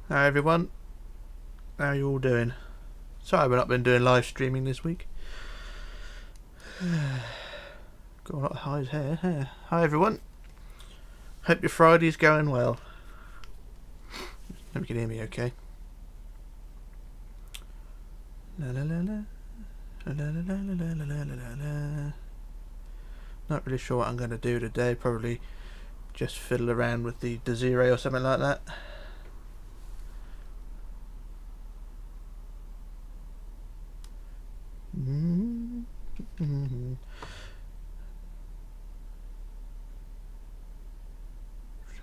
Hi everyone, how are you all doing? Sorry I've not been doing live streaming this week. Got a lot of highs here. Hi everyone, hope your Friday's going well. Hope you can hear me okay. La la la la. La la la la la la la la. Not really sure what I'm going to do today, probably just fiddle around with the Desiree or something like that.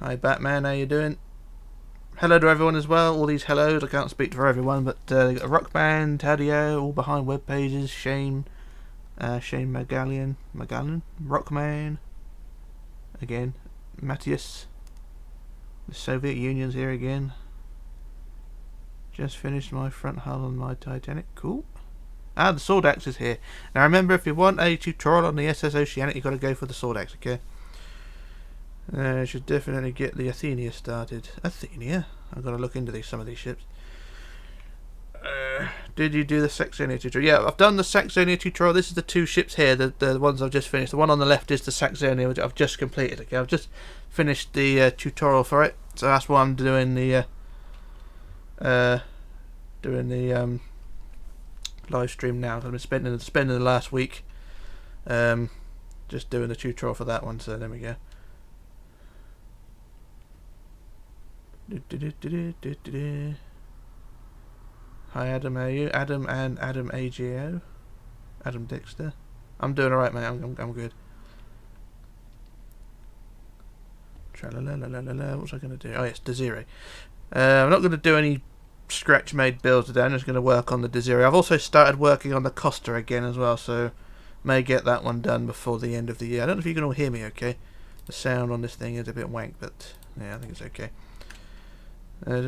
Hi Batman, how you doing? Hello to everyone as well, all these hellos, I can't speak for everyone, but they got Rockman, Tadio, all behind web pages, Shane Magallan, Rockman, again, Matthias, the Soviet Union's here again. Just finished my front hull on my Titanic, cool. The sword axe is here. Now remember, if you want a tutorial on the SS Oceanic, you've got to go for the sword axe, okay? I should definitely get the Athenia started. Athenia? I've got to look into some of these ships. Did you do the Saxony tutorial? Yeah, I've done the Saxony tutorial. This is the two ships here, the ones I've just finished. The one on the left is the Saxony, which I've just completed. Okay, I've just finished the tutorial for it, so that's why I'm doing the live stream now. I've been spending the last week just doing the tutorial for that one. So there we go. Hi Adam, how are you? Adam and Adam AGO. Adam Dexter. I'm doing alright, mate. I'm good. Tra-la-la-la-la-la. What was I going to do? Oh yes, Desiree. I'm not going to do any scratch made builds today. I'm just going to work on the Desiree. I've also started working on the Costa again as well, so may get that one done before the end of the year. I don't know if you can all hear me okay. The sound on this thing is a bit wank, but yeah, I think it's okay. I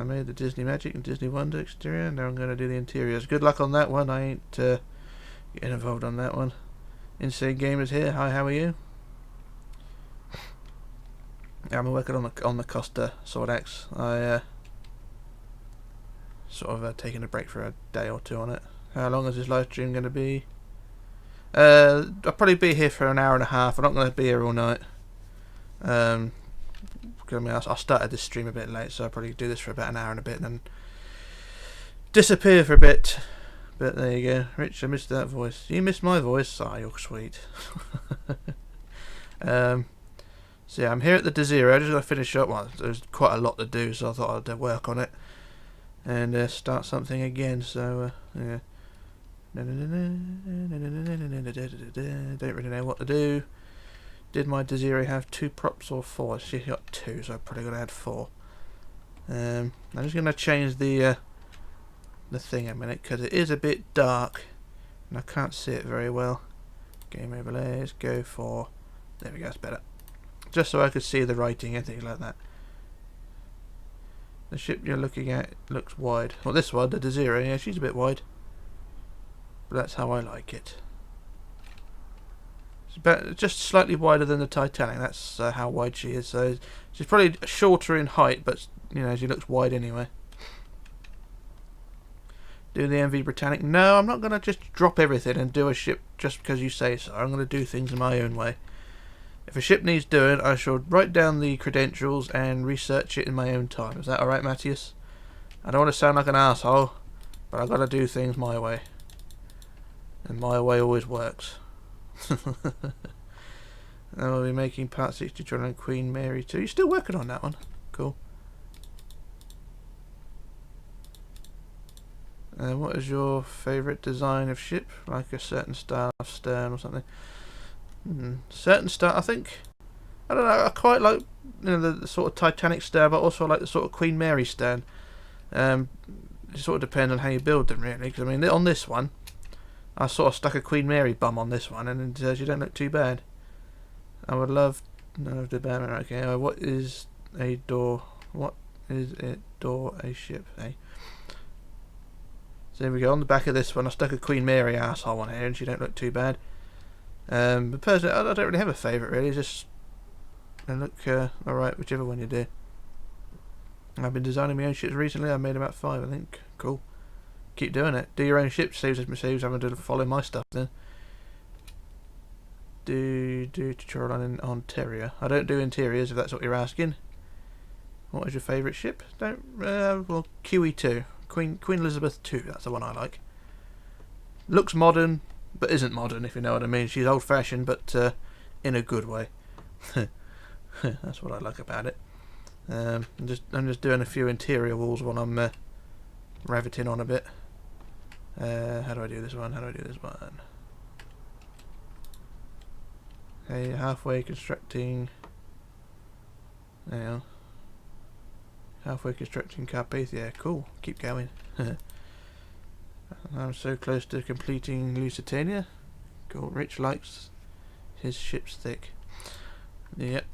made the Disney Magic and Disney Wonder exterior. Now I'm going to do the interiors. Good luck on that one. I ain't getting involved on that one. Insane Gamers here. Hi, how are you? I'm working on the Costa Sword Axe. I sort of taking a break for a day or two on it. How long is this live stream going to be? I'll probably be here for an hour and a half. I'm not going to be here all night. I mean, I started this stream a bit late, so I'll probably do this for about an hour and a bit and then disappear for a bit. But there you go. Rich, I missed that voice. You missed my voice? Ah, you're sweet. So yeah, I'm here at the Desiree. I just got to finish up. Well, there's quite a lot to do, so I thought I'd work on it and start something again. So yeah. Don't really know what to do. Did my Desiree have 2 props or 4? She got 2, so I've probably got to add 4. I'm just going to change the thing a minute because it is a bit dark and I can't see it very well. Game overlays, go for... There we go, it's better. Just so I could see the writing and things like that. The ship you're looking at looks wide. Well, this one, the Desiree, yeah, she's a bit wide. But that's how I like it. Just slightly wider than the Titanic. That's how wide she is. So she's probably shorter in height, but you know, she looks wide anyway. Do the MV Britannic? No, I'm not going to just drop everything and do a ship just because you say so. I'm going to do things in my own way. If a ship needs doing, I shall write down the credentials and research it in my own time. Is that alright, Matthias? I don't want to sound like an asshole, but I've got to do things my way. And my way always works. And we'll be making part 62 on Queen Mary 2. You're still working on that one? Cool. What is your favourite design of ship? Like a certain style of stern or something? Certain style, I think. I don't know, I quite like the sort of Titanic stern, but also like the sort of Queen Mary stern. It sort of depends on how you build them, really. Because I mean, on this one, I sort of stuck a Queen Mary bum on this one, and she don't look too bad. I would love... No, the Batman. Okay, what is a door? What is it? Door a ship? Eh? So there we go. On the back of this one, I stuck a Queen Mary asshole on here, and she don't look too bad. But personally, I don't really have a favourite. Really, just They look alright, whichever one you do. I've been designing my own ships recently. I made about 5, I think. Cool. Keep doing it. Do your own ships. Saves having to follow my stuff then. Do tutorial on interior. I don't do interiors if that's what you're asking. What is your favourite ship? Well, QE2. Queen Elizabeth II. That's the one I like. Looks modern, but isn't modern, if you know what I mean. She's old-fashioned, but in a good way. That's what I like about it. I'm just doing a few interior walls while I'm riveting on a bit. How do I do this one? Okay, halfway constructing. Now, halfway constructing Carpathia. Cool. Keep going. I'm so close to completing Lusitania. Cool. Rich likes his ships thick. Yep.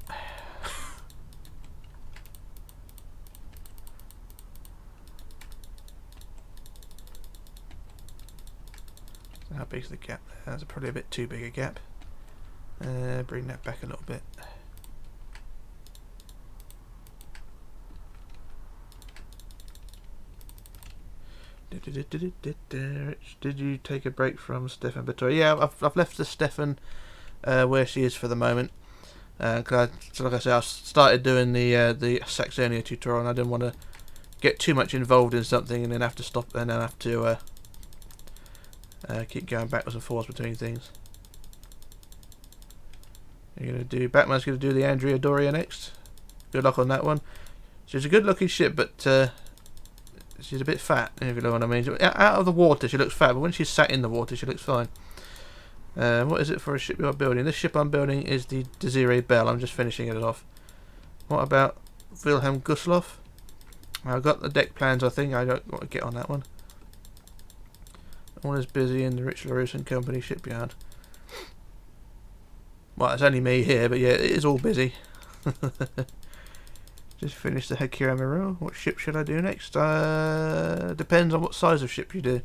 How big's the gap there? That's probably a bit too big a gap. Bring that back a little bit. Did you take a break from Stefan Vittoria? Yeah, I've left the Stefan where she is for the moment. So like I said, I started doing the Saxony tutorial, and I didn't want to get too much involved in something and then have to stop, and then have to keep going backwards and forwards between things. Batman's gonna do the Andrea Doria next. Good luck on that one. She's a good looking ship, but she's a bit fat, if you know what I mean. Out of the water she looks fat, but when she's sat in the water she looks fine. What is it for a ship you're building? This ship I'm building is the Desiree Bell. I'm just finishing it off. What about Wilhelm Gustloff? I've got the deck plans, I think. I don't want to get on that one. All is busy in the Richlarrouse and Company shipyard. Well, it's only me here, but yeah, it is all busy. Just finished the Hakira Miro. What ship should I do next? Depends on what size of ship you do.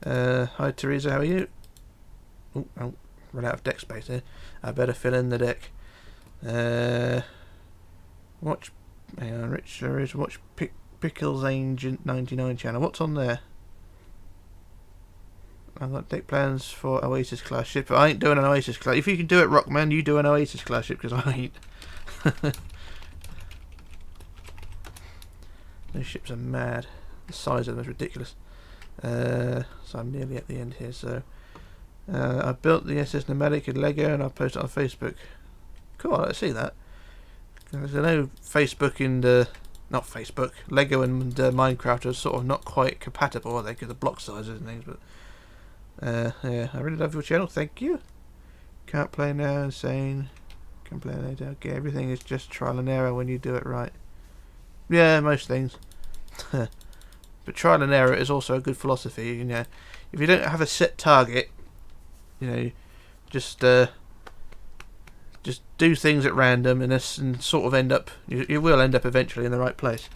Hi Teresa, how are you? Oh, run out of deck space here. I better fill in the deck. Watch, hang on, Richlarrouse. Watch Pickles Ancient 99 channel. What's on there? I've got deck plans for Oasis class ship. I ain't doing an Oasis class. If you can do it, Rockman, you do an Oasis class ship, because I ain't. Those ships are mad. The size of them is ridiculous. So I'm nearly at the end here. So I built the SS Nomadic in Lego and I posted it on Facebook. Cool, I like to see that. Because I know Facebook and not Facebook, Lego and Minecraft are sort of not quite compatible, are they? Because of block sizes and things. But yeah, I really love your channel. Thank you. Can't play now. Insane. Can play later. Okay, everything is just trial and error when you do it right. Yeah, most things. But trial and error is also a good philosophy. You know, if you don't have a set target, you know, just do things at random and sort of end up. You will end up eventually in the right place.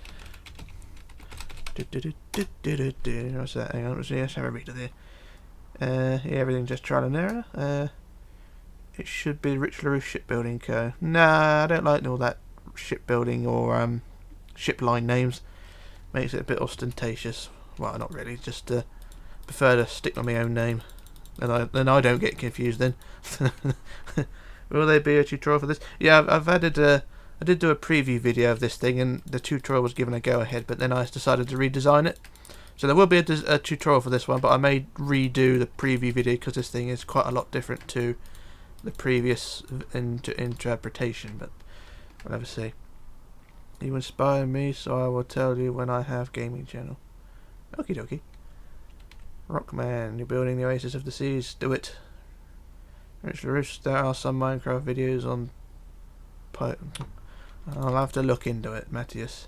What's that? Hang on, let's have a read of there. Yeah, everything just trial and error. It should be Richlarrouse Shipbuilding Co. Nah, I don't like all that shipbuilding or ship line names. Makes it a bit ostentatious. Well, not really. Just prefer to stick on my own name. Then I don't get confused. Then will there be a tutorial for this? Yeah, I've added. I did do a preview video of this thing, and the tutorial was given a go ahead. But then I decided to redesign it. So there will be a tutorial for this one, but I may redo the preview video because this thing is quite a lot different to the previous interpretation. But we'll have to see. You inspire me, so I will tell you when I have gaming channel. Okie dokie. Rockman, you're building the Oasis of the Seas. Do it. Richlarrouse, there are some Minecraft videos on. I'll have to look into it, Matthias.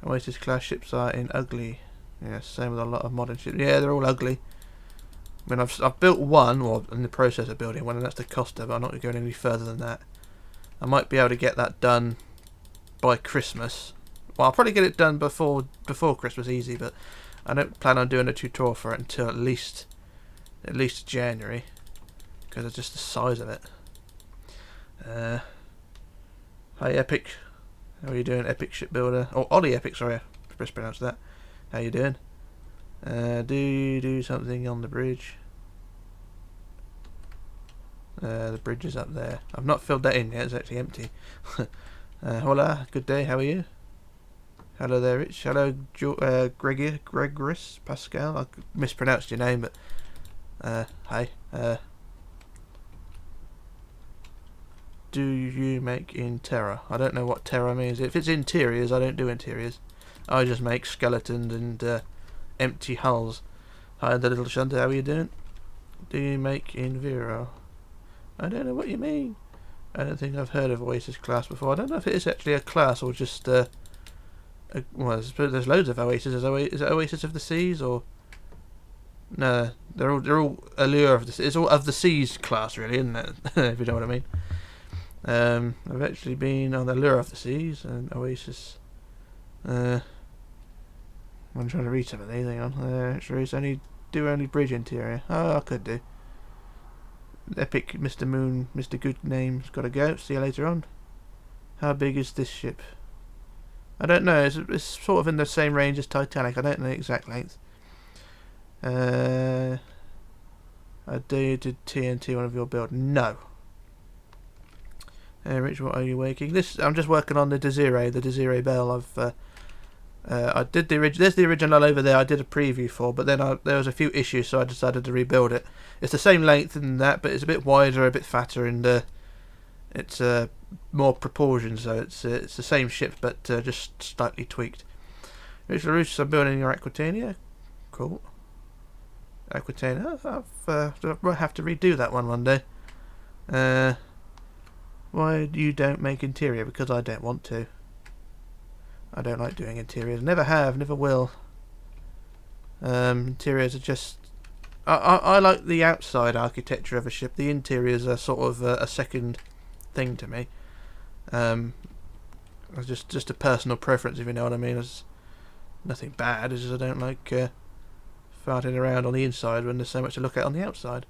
Oasis class ships are in ugly. Yeah, same with a lot of modern ships. Yeah, they're all ugly. I mean, I've built one, or in the process of building one, and that's the Costa, but I'm not going any further than that. I might be able to get that done by Christmas. Well, I'll probably get it done before Christmas, easy, but I don't plan on doing a tutorial for it until at least January, because of just the size of it. Hi Epic. How are you doing, Epic Shipbuilder? Or Ollie Epic, sorry, I mispronounced that. How you doing? Do you do something on the bridge? The bridge is up there. I've not filled that in yet, it's actually empty. Hola, good day, how are you? Hello there, Rich. Hello, Gregoris Pascal. I mispronounced your name, but hi. Do you make interior? I don't know what terra means. If it's interiors, I don't do interiors. I just make skeletons and empty hulls. Hi, the little shunter. How are you doing? Do you make Invero? I don't know what you mean. I don't think I've heard of Oasis class before. I don't know if it is actually a class or just well, there's loads of Oasis. Is it Oasis of the Seas or no? They're all Allure of the. It's all of the Seas class, really, isn't it? If you know what I mean. I've actually been on the Allure of the Seas and Oasis. I'm trying to read some of these. Hang on. Sure, it's only bridge interior. Oh, I could do. Epic Mr. Moon, Mr. Good Name's got to go. See you later on. How big is this ship? I don't know. It's sort of in the same range as Titanic. I don't know the exact length. I did TNT one of your build. No. Rich, what are you working? I'm just working on the Desiree Bell. I did the original. There's the original over there. I did a preview for, but then there was a few issues, so I decided to rebuild it. It's the same length and that, but it's a bit wider, a bit fatter, and it's more proportions. So it's the same ship, but just slightly tweaked. Richlarrouse, I'm building your Aquitania. Cool. Aquitania. I'll have to redo that one day. Why you don't make interior? Because I don't want to. I don't like doing interiors. Never have, never will. Interiors are just... I like the outside architecture of a ship. The interiors are sort of a second thing to me. It's just a personal preference, if you know what I mean. It's nothing bad. It's just I don't like farting around on the inside when there's so much to look at on the outside.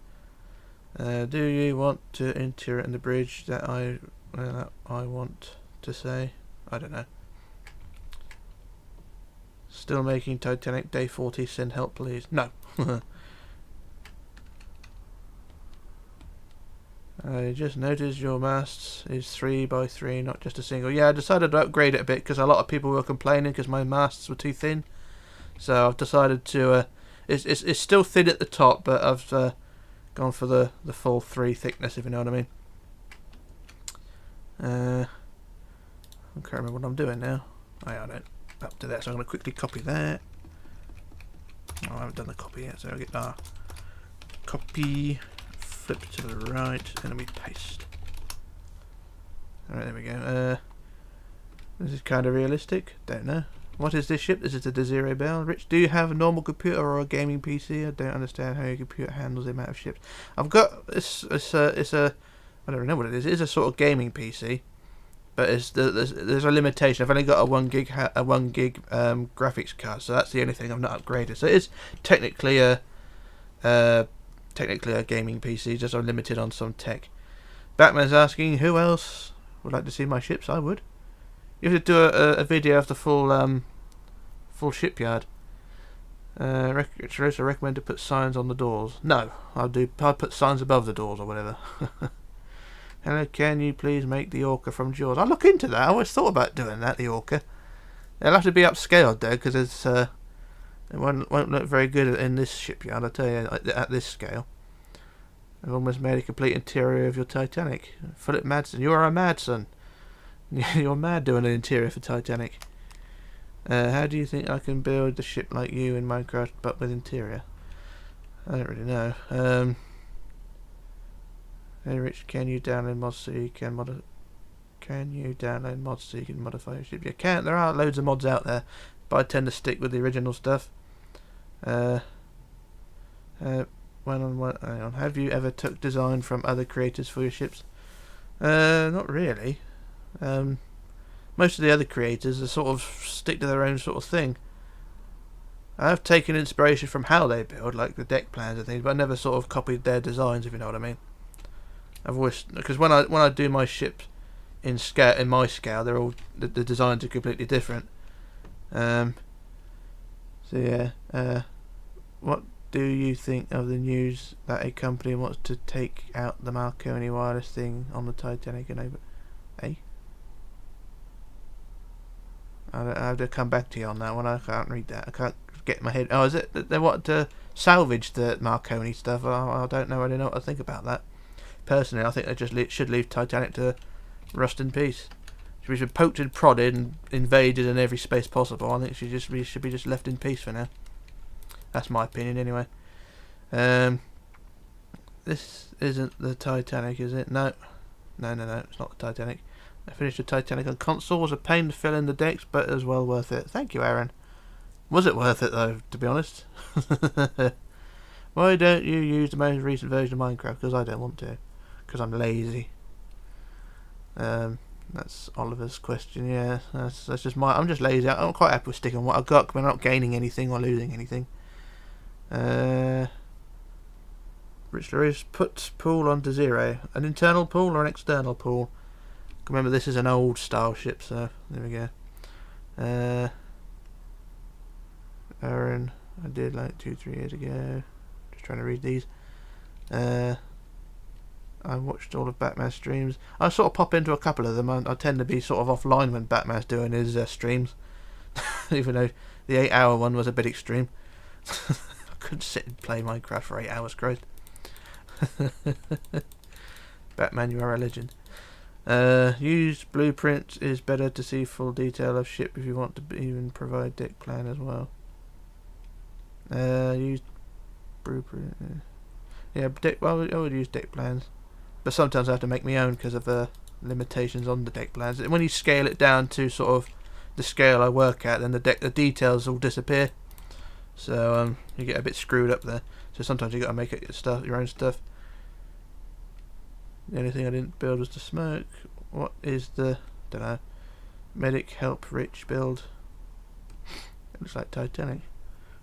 Do you want to interior in the bridge that I want to say? I don't know. Still making Titanic day 40. Send help, please. No. I just noticed your masts is 3x3, not just a single. Yeah, I decided to upgrade it a bit because a lot of people were complaining because my masts were too thin. So I've decided to. It's still thin at the top, but I've gone for the full 3 thickness, if you know what I mean. I can't remember what I'm doing now. I don't. Up to that, so I'm going to quickly copy that. Oh, I haven't done the copy yet, so I'll get copy, flip to the right, and then we paste. Alright, there we go. This is kind of realistic. Don't know. What is this ship? This is the Desiree Bell. Rich, do you have a normal computer or a gaming PC? I don't understand how your computer handles the amount of ships. I've got it's a I don't know what it is. It is a sort of gaming PC, but there's a limitation. I've only got a 1 gig graphics card, so that's the only thing I've not upgraded. So it is technically a gaming PC, just I'm limited on some tech. Batman's asking who else would like to see my ships. I would. You have to do a video of the full shipyard. I recommend to put signs on the doors. No, I'll put signs above the doors or whatever. Hello, can you please make the orca from Jaws? I'll look into that. I always thought about doing that, the orca. It'll have to be upscaled though, because it won't look very good in this shipyard, I tell you, at this scale. I've almost made a complete interior of your Titanic. Philip Madsen, you are a mad son. You're mad doing an interior for Titanic. How do you think I can build the ship like you in Minecraft but with interior? I don't really know. Hey Rich, can you download mods so you can modify? Can you download mods so you can modify your ship? You can. There are loads of mods out there, but I tend to stick with the original stuff. Hang on. Have you ever took design from other creators for your ships? Not really. Most of the other creators are sort of stick to their own sort of thing. I have taken inspiration from how they build, like the deck plans and things, but I never sort of copied their designs, if you know what I mean. I've always, because when I do my ships in scale, in my scale, they're all the designs are completely different. So yeah, what do you think of the news that a company wants to take out the Marconi wireless thing on the Titanic and over? I have to come back to you on that one. I can't read that. I can't get my head. Oh, is it that they want to salvage the Marconi stuff? I don't know really know what to think about that. Personally, I think they just should leave Titanic to rust in peace. She should be poked and prodded and invaded in every space possible. I think she should be just left in peace for now. That's my opinion, anyway. This isn't the Titanic, is it? No, it's not the Titanic. I finished the Titanic on console. It was a pain to fill in the decks, but it was well worth it. Thank you, Aaron. Was it worth it, though, to be honest? Why don't you use the most recent version of Minecraft? Because I don't want to. Because I'm lazy. That's Oliver's question, yeah. That's just I'm just lazy. I'm quite happy with sticking with what I've got, because I'm not gaining anything or losing anything. Richlarrouse puts pool on Desiree. An internal pool or an external pool? Remember, this is an old style ship, so there we go. Aaron, I did like 2-3 years ago. Just trying to read these. I watched all of Batman's streams. I sort of pop into a couple of them. I tend to be sort of offline when Batman's doing his streams. Even though the 8-hour one was a bit extreme. I couldn't sit and play Minecraft for 8 hours, Christ. Batman, you are a legend. Use blueprint is better to see full detail of ship if you want to even provide deck plan as well. Use blueprint. Yeah, I would use deck plans, but sometimes I have to make my own because of the limitations on the deck plans. When you scale it down to sort of the scale I work at, then the details all disappear. So you get a bit screwed up there. So sometimes you got to make it your own stuff. The only thing I didn't build was the smoke. What is the... don't know. Medic help rich build. It looks like Titanic.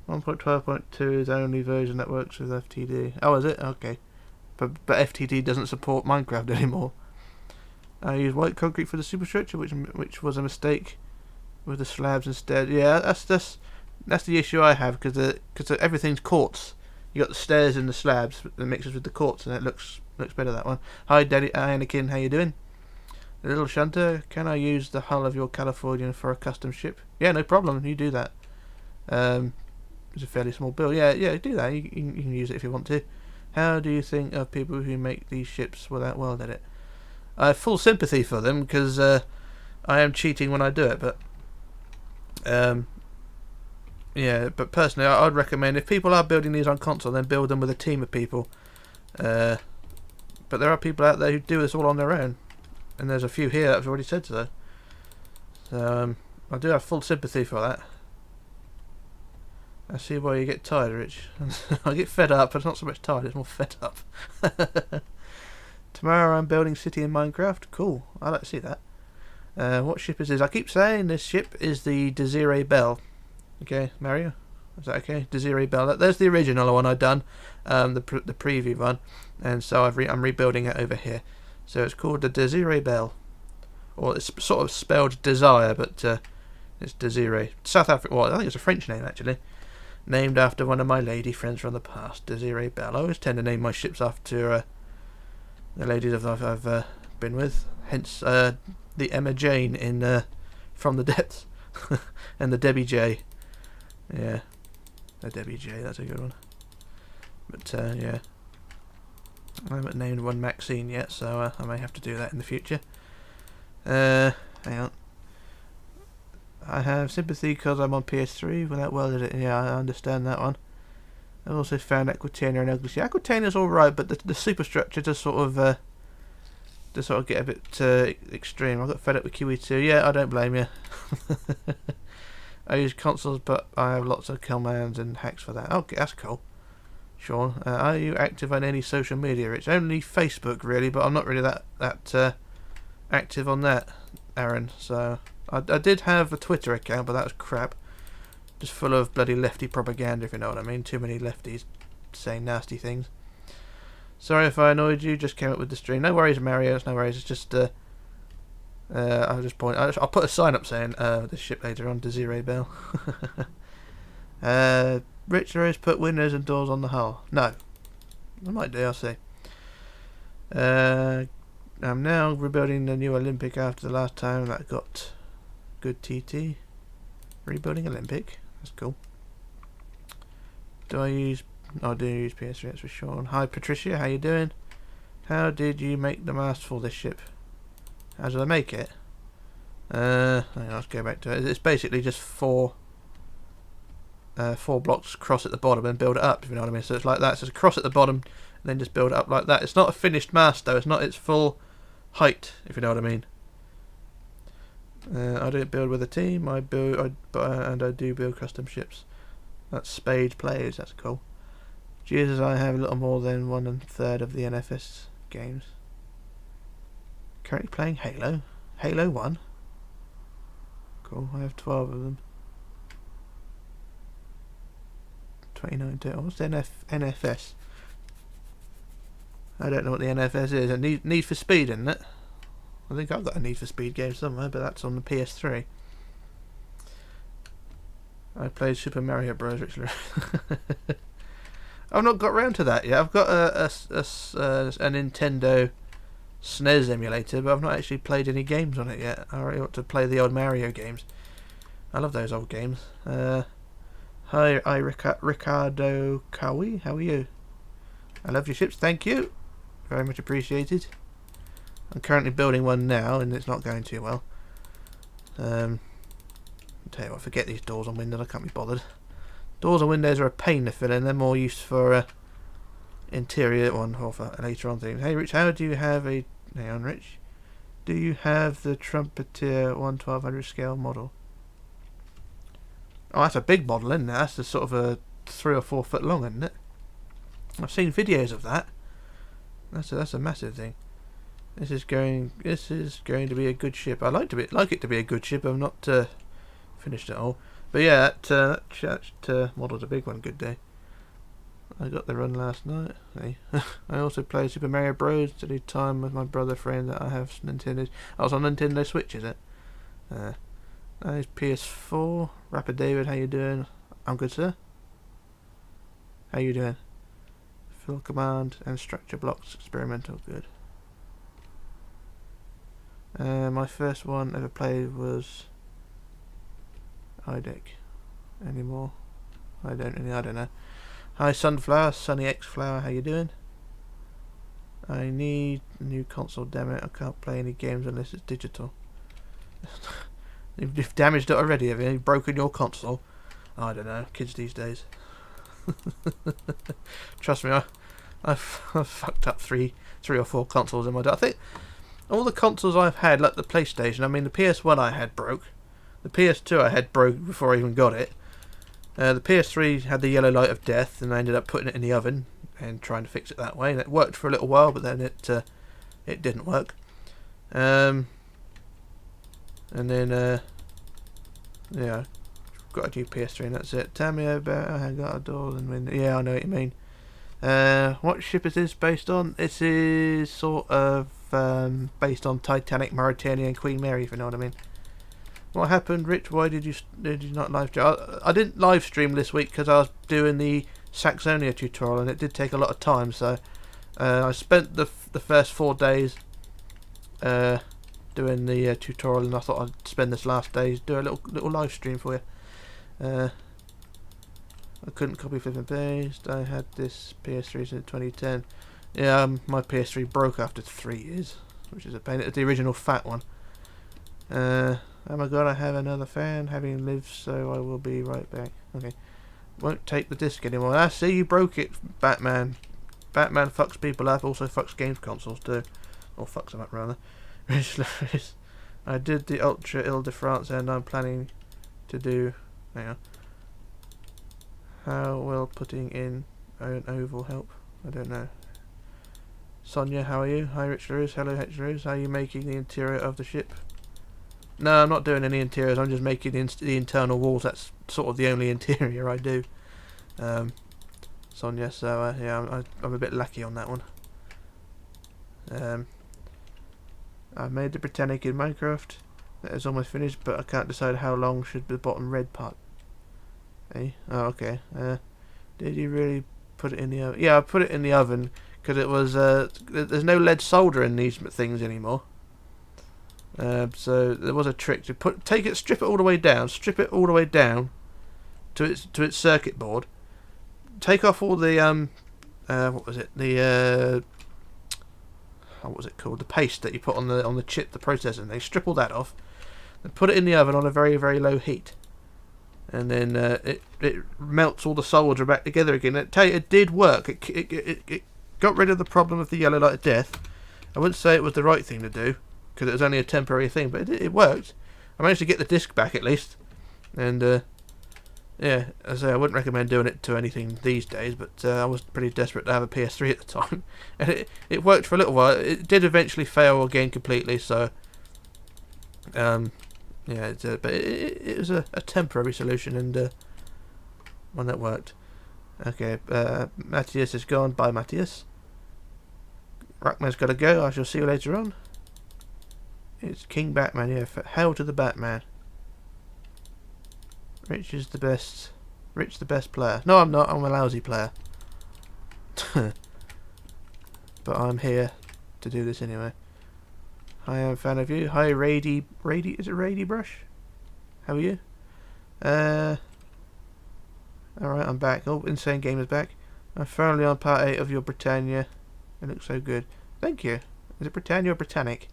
1.12.2 is the only version that works with FTD. Oh, is it? Okay. But FTD doesn't support Minecraft anymore. I used white concrete for the superstructure, which was a mistake with the slabs instead. Yeah, that's the issue I have, because everything's quartz. You got the stairs and the slabs that mixes with the quartz, and it looks better, that one. Hi, Daddy Anakin, how you doing? The little shunter, can I use the hull of your Californian for a custom ship? Yeah, no problem. You do that. It's a fairly small build. Yeah, do that. You can use it if you want to. How do you think of people who make these ships without world edit? I have full sympathy for them, because I am cheating when I do it, but yeah, but personally, I'd recommend, if people are building these on console, then build them with a team of people. But there are people out there who do this all on their own, and there's a few here that have already said so. So I do have full sympathy for that. I see why you get tired, Rich. I get fed up, but it's not so much tired, it's more fed up. Tomorrow I'm building city in Minecraft. Cool, I'd like to see that. What ship is this? I keep saying this ship is the Desiree Bell. Okay, Mario? Is that okay? Desiree Bell. There's the original one I've done, the preview one, and so I'm rebuilding it over here. So it's called the Desiree Bell, or it's sort of spelled Desire, but it's Desiree. South Africa. Well, I think it's a French name actually, named after one of my lady friends from the past, Desiree Bell. I always tend to name my ships after the ladies I've been with. Hence the Emma Jane in From the Depths, and the Debbie J. Yeah, the Debbie J, that's a good one. But yeah, I haven't named one Maxine yet, so I may have to do that in the future. Hang on. I have sympathy because I'm on PS3 without well editing. Yeah, I understand that one. I've also found Aquitania and Ugly. Aquitania's alright, but the superstructure does sort of get a bit extreme. I got fed up with QE2. Yeah, I don't blame you. I use consoles, but I have lots of commands and hacks for that. Okay, that's cool. Sean, are you active on any social media? It's only Facebook, really, but I'm not really that active on that, Aaron. So I did have a Twitter account, but that was crap. Just full of bloody lefty propaganda, if you know what I mean. Too many lefties saying nasty things. Sorry if I annoyed you. Just came up with the stream. No worries, Mario. It's no worries. It's just I'll just point. I'll put a sign up saying this ship later on. Desiree Bell. Richlarrouse put windows and doors on the hull. No, I might do. I'll see. I'm now rebuilding the new Olympic after the last time that got good TT. Rebuilding Olympic. That's cool. I do use PS3, that's for sure. Hi Patricia, how you doing? How did you make the mast for this ship? How did I make it? Let's go back to it. It's basically just four blocks cross at the bottom and build it up, if you know what I mean. So it's like that. So it's a cross at the bottom and then just build it up like that. It's not a finished mast though. It's not its full height, if you know what I mean. I don't build with a team. I do build custom ships. That's Spade Plays. That's cool. Jesus, I have a little more than 1/3 of the NFS games. Currently playing Halo. Halo 1. Cool. I have 12 of them. 29 total. What's the NFS? I don't know what the NFS is. A Need for Speed, isn't it? I think I've got a Need for Speed game somewhere, but that's on the PS3. I played Super Mario Bros. Richlarrouse. I've not got round to that yet. I've got a Nintendo SNES emulator, but I've not actually played any games on it yet. I really want to play the old Mario games. I love those old games. Hi, Ricardo Kawi. How are you? I love your ships. Thank you. Very much appreciated. I'm currently building one now, and it's not going too well. I'll tell you what, forget these doors and windows. I can't be bothered. Doors and windows are a pain to fill in. They're more used for interior one or for later on things. Hey Rich, how do you have a... Hang on Rich. Do you have the Trumpeter 1/1200 scale model? Oh, that's a big model, isn't it? That's a sort of a 3 or 4 foot long, isn't it? I've seen videos of that. That's a massive thing. This is going to be a good ship. I like it to be a good ship. I've not finished it all, but yeah, that model's a big one. Good day. I got the run last night. Hey. I also played Super Mario Bros. To do time with my brother friend that I have Nintendo. I was on Nintendo Switch, is it? That is PS4. Rapid David, how you doing? I'm good, sir. How you doing? Fill command and structure blocks experimental. Good. My first one ever played was IDEC. Anymore? I don't know. Hi Sunflower, Sunny X Flower, how you doing? I need a new console, damn it. I can't play any games unless it's digital. You've damaged it already, have you? You've broken your console? I don't know, kids these days. Trust me, I've fucked up three or 4 consoles in my day. I think all the consoles I've had, like the PlayStation, I mean the PS1 I had broke. The PS2 I had broke before I even got it. The PS3 had the yellow light of death, and I ended up putting it in the oven and trying to fix it that way. And it worked for a little while, but then it didn't work. And then yeah, got a new PS3 and that's it. Tell me about I got a door and window. Yeah, I know what you mean. What ship is this based on? This is sort of based on Titanic, Mauritania, and Queen Mary, if you know what I mean. What happened, Rich? Why did you not live stream? I didn't live stream this week because I was doing the Saxony tutorial, and it did take a lot of time. So I spent the first 4 days doing the tutorial, and I thought I'd spend this last day do a little live stream for you. I couldn't copy, flip and paste. I had this PS3 since 2010. Yeah, my PS3 broke after 3 years, which is a pain. It's the original fat one. Oh my god, I have another fan having lived, so I will be right back. Okay. Won't take the disc anymore. Ah, see, you broke it, Batman. Batman fucks people up, also fucks games consoles too. Or fucks them up, rather. I did the Ultra Ile de France, and I'm planning to do... Hang on. How will putting in an oval help? I don't know. Sonia, how are you? Hi, Richlarrouse. Hello, Richlarrouse. How are you making the interior of the ship? No, I'm not doing any interiors. I'm just making the internal walls. That's sort of the only interior I do. Sonia, so yeah, I'm a bit lucky on that one. I made the Britannic in Minecraft. That is almost finished, but I can't decide how long should the bottom red part. Eh? Oh, okay. Did you really put it in the oven? Yeah, I put it in the oven because it was. There's no lead solder in these things anymore. So there was a trick to strip it all the way down, to its circuit board. Take off all the what was it? What was it called? The paste that you put on the chip, the processor. They strip all that off, and put it in the oven on a very, very low heat, and then it melts all the solder back together again. I tell you, it did work. It got rid of the problem of the yellow light of death. I wouldn't say it was the right thing to do because it was only a temporary thing, but it worked. I managed to get the disc back at least, and yeah, as I say, I wouldn't recommend doing it to anything these days, but I was pretty desperate to have a PS3 at the time, and it worked for a little while. It did eventually fail again completely, so yeah, but it was a temporary solution, and one that worked. Okay, Matthias is gone. Bye, Matthias. Rockman's got to go. I shall see you later on. It's King Batman here. Hail to the Batman. Rich is the best. Rich the best player. No, I'm not. I'm a lousy player. But I'm here to do this anyway. Hi, I'm a fan of you. Hi, Rady. Is it Rady Brush? How are you? Alright, I'm back. Oh, Insane Gamer's back. I'm finally on part 8 of your Britannia. It looks so good. Thank you. Is it Britannia or Britannic?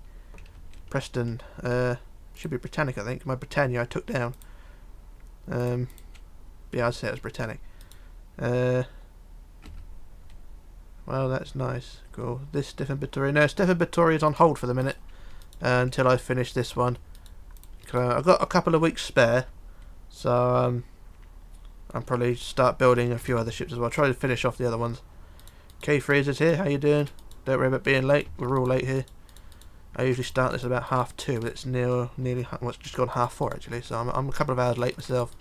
Preston. Should be Britannic, I think. My Britannia I took down. Yeah, I'd say it was Britannic. Well, that's nice. Cool. This Stephen Bathory. No, Stephen Bathory is on hold for the minute until I finish this one. I've got a couple of weeks spare, so I'll probably start building a few other ships as well. Try to finish off the other ones. K Fraser's here. How you doing? Don't worry about being late. We're all late here. I usually start this about 2:30, but it's nearly. Well, it's just gone 4:30 actually, so I'm a couple of hours late myself.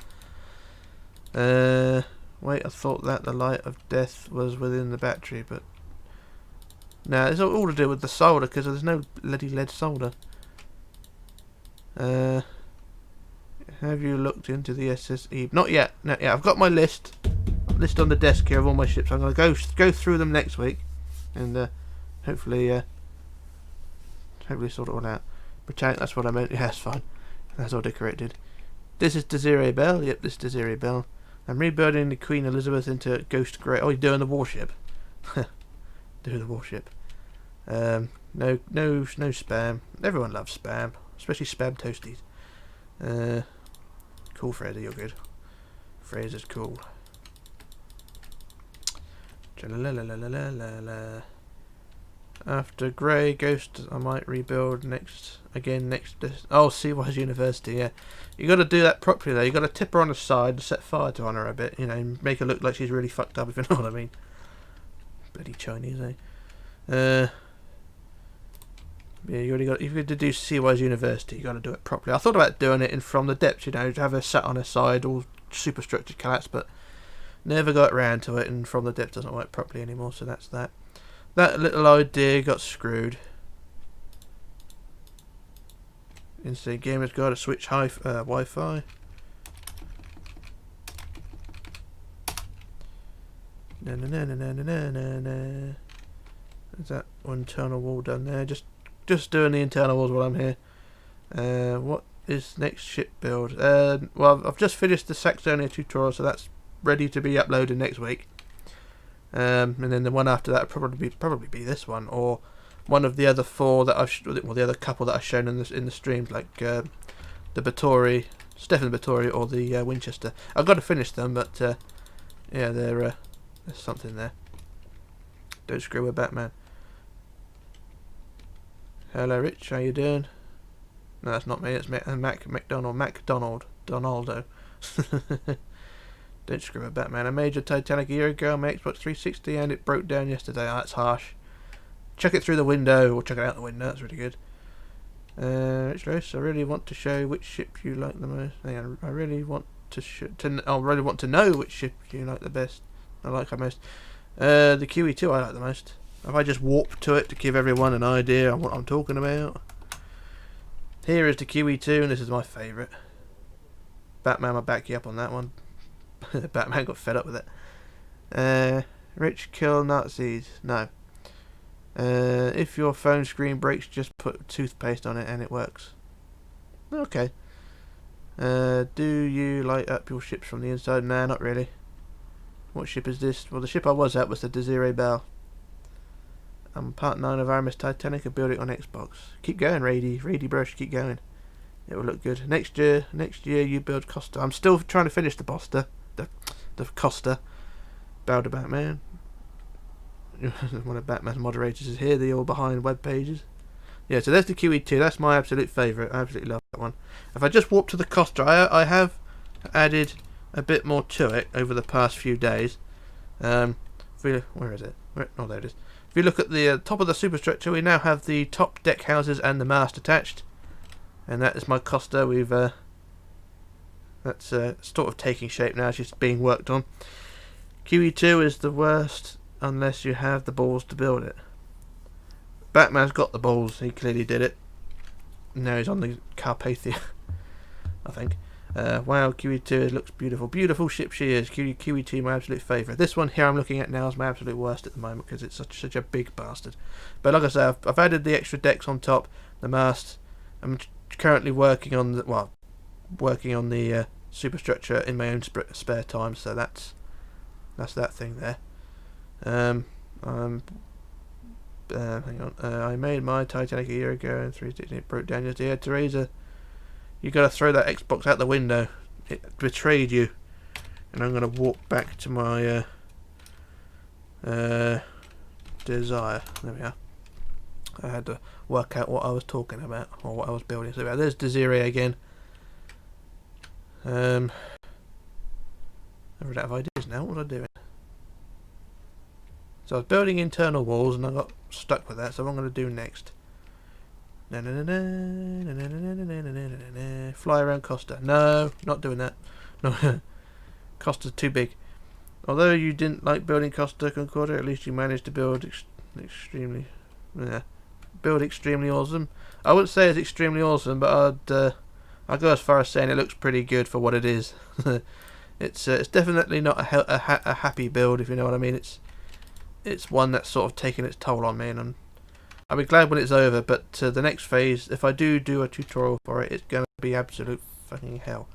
Wait, I thought that the light of death was within the battery, but no, it's all to do with the solder because there's no bloody lead solder. Have you looked into the SSE? Not yet. No, yeah, I've got my list on the desk here of all my ships. I'm going to go through them next week, and hopefully sort it all out. Britannic, that's what I meant. Yeah, that's fine. That's all decorated. This is Desiree Bell. Yep, this is Desiree Bell. I'm rebuilding the Queen Elizabeth into Ghost Grey. Oh, you're doing the warship. Do the warship. No spam. Everyone loves spam, especially spam toasties. Cool, Fraser, you're good. Fraser's cool. After Grey Ghost, I might rebuild next. Oh, Seawise University. Yeah, you got to do that properly though. You got to tip her on the side and set fire to on her a bit. You know, and make her look like she's really fucked up. If you know what I mean. Bloody Chinese, eh? Yeah, you already got. If you're going to do Seawise University, you got to do it properly. I thought about doing it in From the Depths. You know, to have her sat on her side, all superstructured collapse, but never got around to it. And From the Depths doesn't work properly anymore. So that's that. That little idea got screwed. Insane Gamer's got to switch Wi-Fi. No. Is that internal wall done there? Just doing the internal walls while I'm here. What is next ship build? Well, I've just finished the Saxony tutorial, so that's ready to be uploaded next week. And then the one after that would probably be this one, or one of the other 4 that the other couple that I've shown in the streams, like the Bathory, Stephen Bathory, or the Winchester. I've got to finish them, but yeah, there's something there. Don't screw with Batman. Hello, Rich. How you doing? No, that's not me. It's MacDonald. Donaldo. Don't screw with Batman. I made your Titanic a year ago on my Xbox 360 and it broke down yesterday. Oh, that's harsh. Chuck it through the window, or chuck it out the window. That's really good. Richlarrouse, I really want to show which ship you like the most. Hang on, I really want to know which ship you like the best. I like the most. The QE2 I like the most. If I just warp to it to give everyone an idea on what I'm talking about. Here is the QE2, and this is my favourite. Batman, I'll back you up on that one. Batman got fed up with it. Rich kill Nazis. No. If your phone screen breaks, just put toothpaste on it and it works. Okay. Do you light up your ships from the inside? Nah, not really. What ship is this? Well, the ship I was at was the Desiree Bell. I'm part 9 of RMS Titanic and build it on Xbox. Keep going, Rady Brush, keep going. It will look good. Next year you build Costa. I'm still trying to finish the Boster. The Costa. Bow to Batman. One of Batman's moderators is here. They're all behind web pages. Yeah, so there's the QE2. That's my absolute favourite. I absolutely love that one. If I just warp to the Costa, I have added a bit more to it over the past few days. Where is it? Oh, there it is. If you look at the top of the superstructure, we now have the top deck houses and the mast attached. And that is my Costa. That's sort of taking shape now. It's just being worked on. QE2 is the worst unless you have the balls to build it. Batman's got the balls. He clearly did it. Now he's on the Carpathia, I think. Wow, QE2 looks beautiful. Beautiful ship she is. QE2, my absolute favourite. This one here I'm looking at now is my absolute worst at the moment because it's such a big bastard. But like I say, I've added the extra decks on top, the mast. I'm currently working on the superstructure in my own spare time, so that's that thing there. Hang on. I made my Titanic a year ago and 316 it broke down yesterday. Yeah, Teresa, you got to throw that Xbox out the window. It betrayed you. And I'm going to walk back to my Desire. There we are. I had to work out what I was talking about, or what I was building. So there's Desiree again. I ran out of ideas now. What was I doing? So I was building internal walls and I got stuck with that. So what I'm going to do next? Fly around Costa. No, not doing that. No, Costa's too big. Although you didn't like building Costa Concordia, at least you managed to build extremely awesome. I wouldn't say it's extremely awesome, but I'd go as far as saying it looks pretty good for what it is. It's definitely not a happy build, if you know what I mean. It's one that's sort of taking its toll on me, and I'll be glad when it's over. But the next phase, if I do a tutorial for it, it's going to be absolute fucking hell.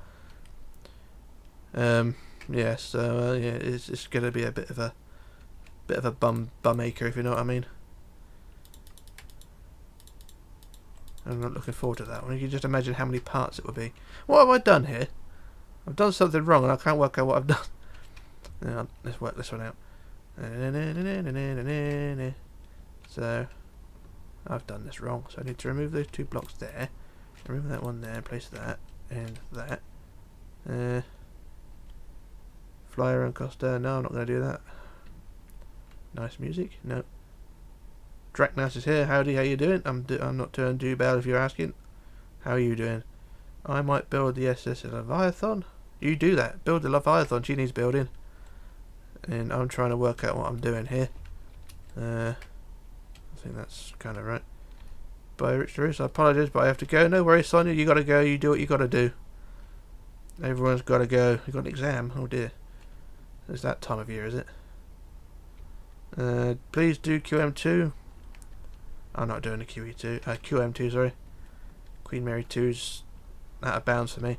Yeah, so yeah, it's going to be a bit of a bum acre, if you know what I mean. I'm not looking forward to that one. You can just imagine how many parts it would be. What have I done here? I've done something wrong and I can't work out what I've done. Hang on, let's work this one out. So I've done this wrong, so I need to remove those two blocks there, remove that one there, place that and that. Fly around Costa. No, I'm not going to do that. Nice music. No. Draknas is here. Howdy, how you doing? I'm not doing too bad if you're asking. How are you doing? I might build the SS Leviathan. You do that. Build the Leviathan. She needs building. And I'm trying to work out what I'm doing here. I think that's kind of right. Bye, Richlarrouse. I apologise, but I have to go. No worries, Sonia. You got to go. You do what you got to do. Everyone's got to go. You've got an exam. Oh dear. It's that time of year, is it? Please do QM2. I'm not doing a QE2. QM2, sorry. Queen Mary 2's out of bounds for me.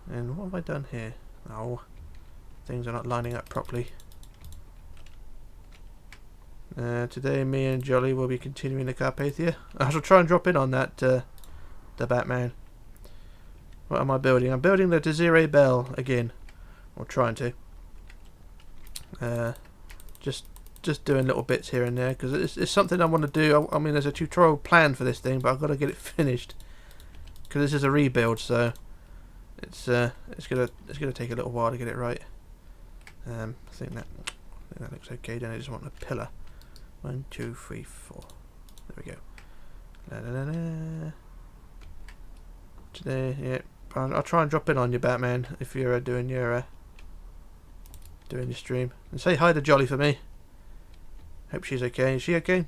And what have I done here? Oh, things are not lining up properly. Today, me and Jolly will be continuing the Carpathia. I shall try and drop in on that, the Batman. What am I building? I'm building the Desiree Bell again. Or trying to. Just doing little bits here and there because it's something I want to do. I mean, there's a tutorial planned for this thing, but I've got to get it finished because this is a rebuild, so it's gonna take a little while to get it right. I think that looks okay. Then I just want a pillar. 1, 2, 3, 4. There we go. La, la, la, la. Today, yeah. I'll try and drop in on you, Batman, if you're doing your stream, and say hi to Jolly for me. Hope she's okay. Is she okay?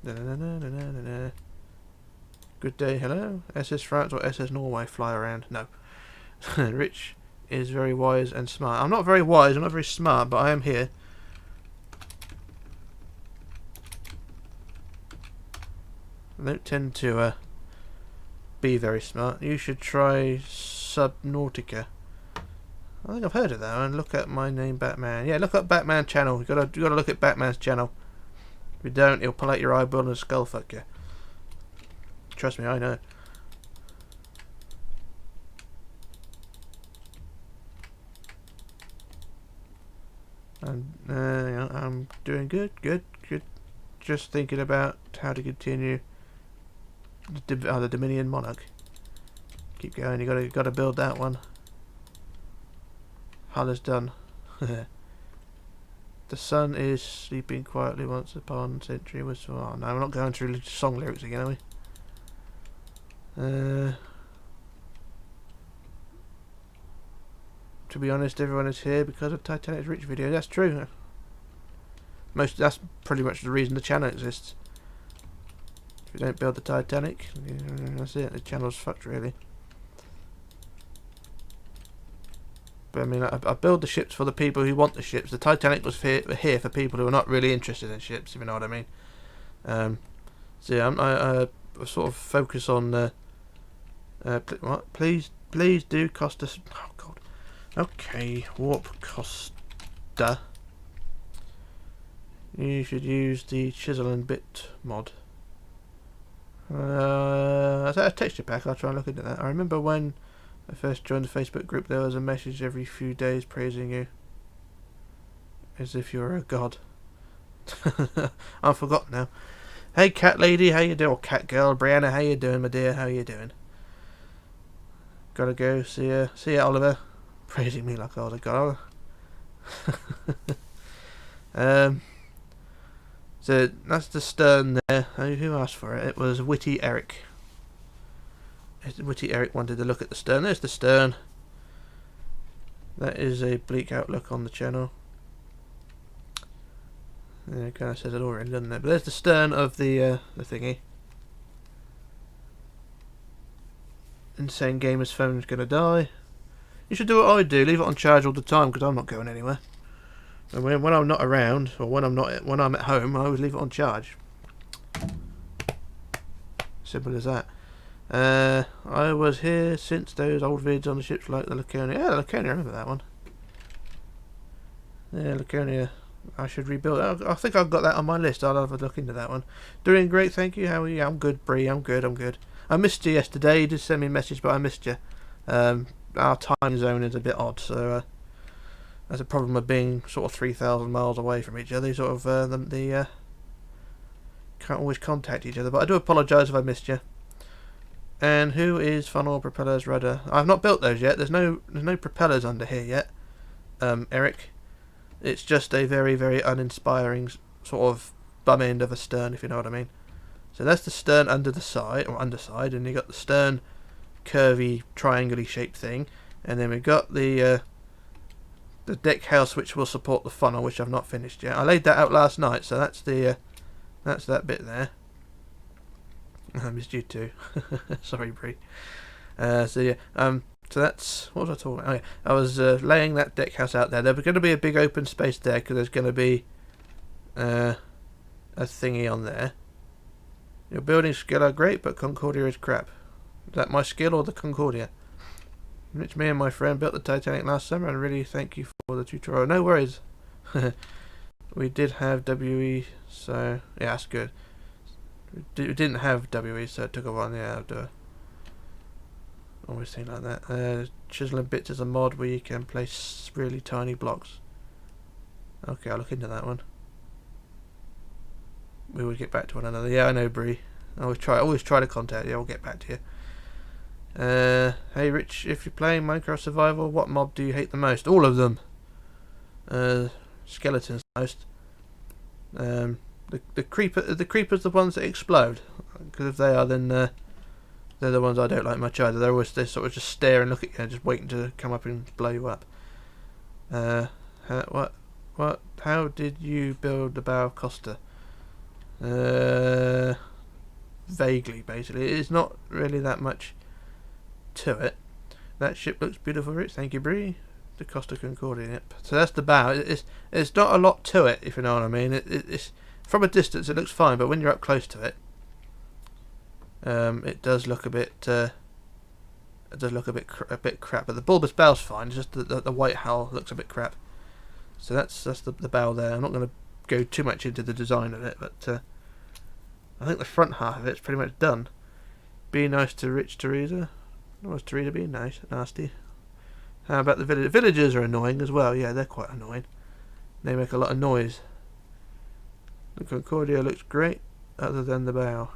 Good day, hello. SS France or SS Norway fly around? No. Rich is very wise and smart. I'm not very wise, I'm not very smart, but I am here. I don't tend to be very smart. You should try Subnautica. I think I've heard of that one. Look at my name, Batman. Yeah, look up Batman channel. You gotta look at Batman's channel. If you don't, he'll pull out your eyeball and skull fuck you. Trust me, I know. And I'm doing good. Just thinking about how to continue the Dominion Monarch. Keep going. You gotta build that one. Hull is done. The sun is sleeping quietly once upon a century was. Oh no, we're not going through song lyrics again, are we? To be honest, everyone is here because of Titanic's Rich video. That's true. That's pretty much the reason the channel exists. If you don't build the Titanic, that's it. The channel's fucked, really. But I mean, I build the ships for the people who want the ships. The Titanic was here for people who are not really interested in ships, if you know what I mean. So yeah, I sort of focus on. What? Please do Costa. Oh God. Okay, warp Costa. You should use the chisel and bit mod. Is that a texture pack? I'll try and look into that. I remember when I first joined the Facebook group, there was a message every few days praising you. As if you're a god. I've forgotten now. Hey cat lady, how you doing? Or cat girl, Brianna, how you doing, my dear? How you doing? Gotta go, see ya Oliver. Praising me like I was a god. So that's the stern there. Who asked for it? It was Witty Eric. Witty Eric wanted to look at the stern. There's the stern. That is a bleak outlook on the channel. Yeah, it kind of says it already, doesn't it? But there's the stern of the thingy. Insane Gamer's phone's gonna die. You should do what I do. Leave it on charge all the time because I'm not going anywhere. And when I'm not around, or when I'm at home, I always leave it on charge. Simple as that. I was here since those old vids on the ships like the Laconia. Yeah, the Laconia, I remember that one. Yeah, Laconia. I should rebuild. I think I've got that on my list. I'll have a look into that one. Doing great, thank you. How are you? I'm good, Bree. I'm good. I missed you yesterday. You did send me a message, but I missed you. Our time zone is a bit odd, so that's a problem of being sort of 3,000 miles away from each other. You sort of can't always contact each other. But I do apologise if I missed you. And who is funnel, propellers, rudder? I've not built those yet. There's no propellers under here yet, Eric. It's just a very, very uninspiring sort of bum end of a stern, if you know what I mean. So that's the stern under the side, or underside, and you got the stern curvy, triangle-y shaped thing, and then we've got the deck house which will support the funnel, which I've not finished yet. I laid that out last night, so that's that bit there. I missed you too. Sorry, Brie. So yeah, so that's, what was I talking about? Oh, yeah. I was laying that deck house out there. There's going to be a big open space there because there's going to be a thingy on there. Your building skill are great, but Concordia is crap. Is that my skill or the Concordia? Which me and my friend built the Titanic last summer, and really thank you for the tutorial. No worries. We did have WE, so yeah, that's good. We didn't have WE, so it took a while. Yeah, I'll do it. Always think like that. Chisel and bits is a mod where you can place really tiny blocks. Okay, I'll look into that one. We will get back to one another. Yeah, I know, Bree. I always try to contact you. I'll get back to you. Hey, Rich. If you're playing Minecraft Survival, what mob do you hate the most? All of them. Skeletons most. The creepers, the ones that explode. Because if they are, then they're the ones I don't like much either. They sort of just stare and look at you, just waiting to come up and blow you up. What? How did you build the bow of Costa? Vaguely, basically. It's not really that much to it. That ship looks beautiful, Rich. Thank you, Bree. The Costa Concordia. Yep. So that's the bow. It's not a lot to it, if you know what I mean. It's from a distance it looks fine, but when you're up close to it, it does look a bit. It does look a bit crap. But the bulbous bow's fine. It's just the white hull looks a bit crap. So that's the bow there. I'm not going to go too much into the design of it, but I think the front half of it's pretty much done. Be nice to Rich Teresa. Was Teresa being nice? Nasty. How about the villagers? Villagers are annoying as well. Yeah, they're quite annoying. They make a lot of noise. The Concordia looks great, other than the bow.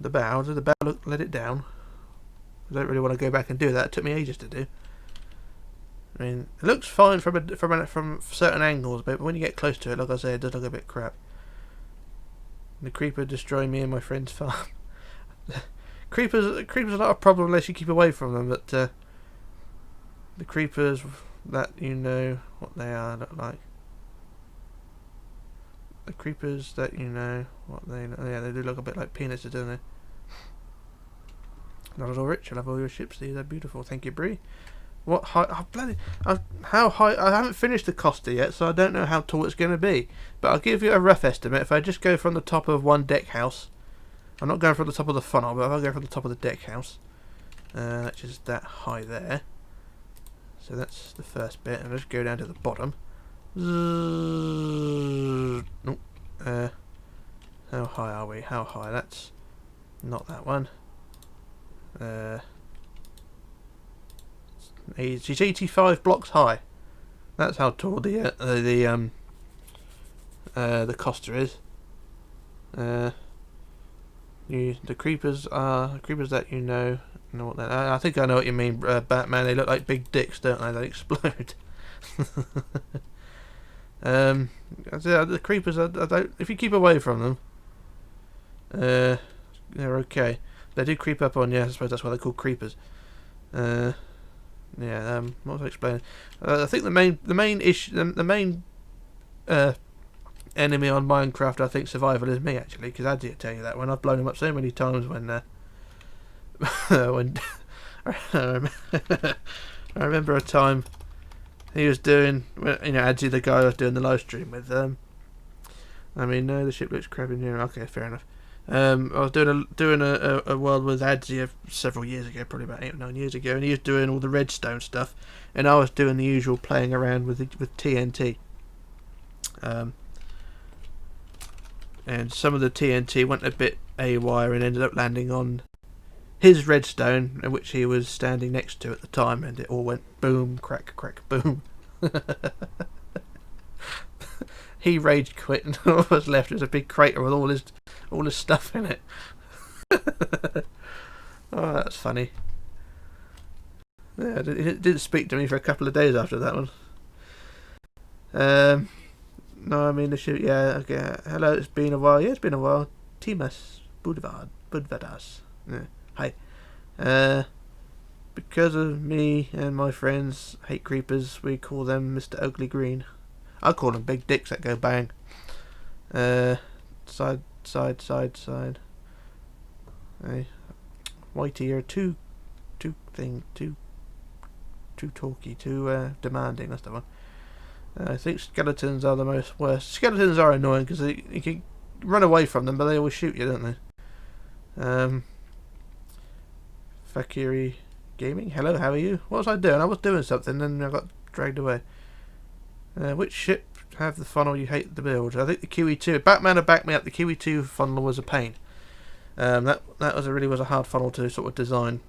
The bow, does the bow let it down? I don't really want to go back and do that. It took me ages to do. I mean, it looks fine from certain angles, but when you get close to it, like I say, it does look a bit crap. The creeper destroyed me and my friend's farm. Creepers are not a problem unless you keep away from them, but the creepers that you know what they are look like. The creepers that you know what they look, yeah, they do look a bit like penises, don't they? Not at all, Rich. I love all your ships. These are beautiful. Thank you, Bree. What height? Oh, how high? I haven't finished the Costa yet, so I don't know how tall it's going to be. But I'll give you a rough estimate. If I just go from the top of one deck house, I'm not going from the top of the funnel, but if I go from the top of the deck house, which is that high there. So that's the first bit, and I'll just go down to the bottom. How high are we? How high? That's not that one. It's 85 blocks high. That's how tall the Costa is. The creepers are creepers that you know what that. I think I know what you mean, Batman. They look like big dicks, don't they? They explode. The creepers. I don't. If you keep away from them, they're okay. They do creep up on you. I suppose that's why they're called creepers. Yeah. What was I explaining? I think the main issue, the main enemy on Minecraft, I think survival is me, actually, because I did tell you that when I've blown him up so many times when when I remember a time he was doing, Adzi, the guy I was doing the live stream with. I mean, no, the ship looks crap in here. Okay, fair enough. I was doing a world with Adzi several years ago, probably about 8 or 9 years ago, and he was doing all the redstone stuff, and I was doing the usual playing around with TNT. And some of the TNT went a bit awry and ended up landing on his redstone, which he was standing next to at the time, and it all went boom, crack, crack, boom. He rage quit, and all that was left was a big crater with all his stuff in it. Oh, that's funny. Yeah, it didn't speak to me for a couple of days after that one. No, I mean the ship. Yeah, okay. Hello, it's been a while. Yeah, it's been a while. Timas Budvadas. Yeah. Hi. Because of me and my friends hate creepers, we call them Mr. Ugly Green. I call them big dicks that go bang. Side. Hey, Whitey, you're too talky, too demanding. That's the one. I think skeletons are the most worst. Skeletons are annoying because you can run away from them, but they always shoot you, don't they? Fakiri Gaming. Hello, how are you? What was I doing? I was doing something, and I got dragged away. Which ship have the funnel you hate to build? I think the QE2. Batman had backed me up. The QE2 funnel was a pain. That was a hard funnel to sort of design.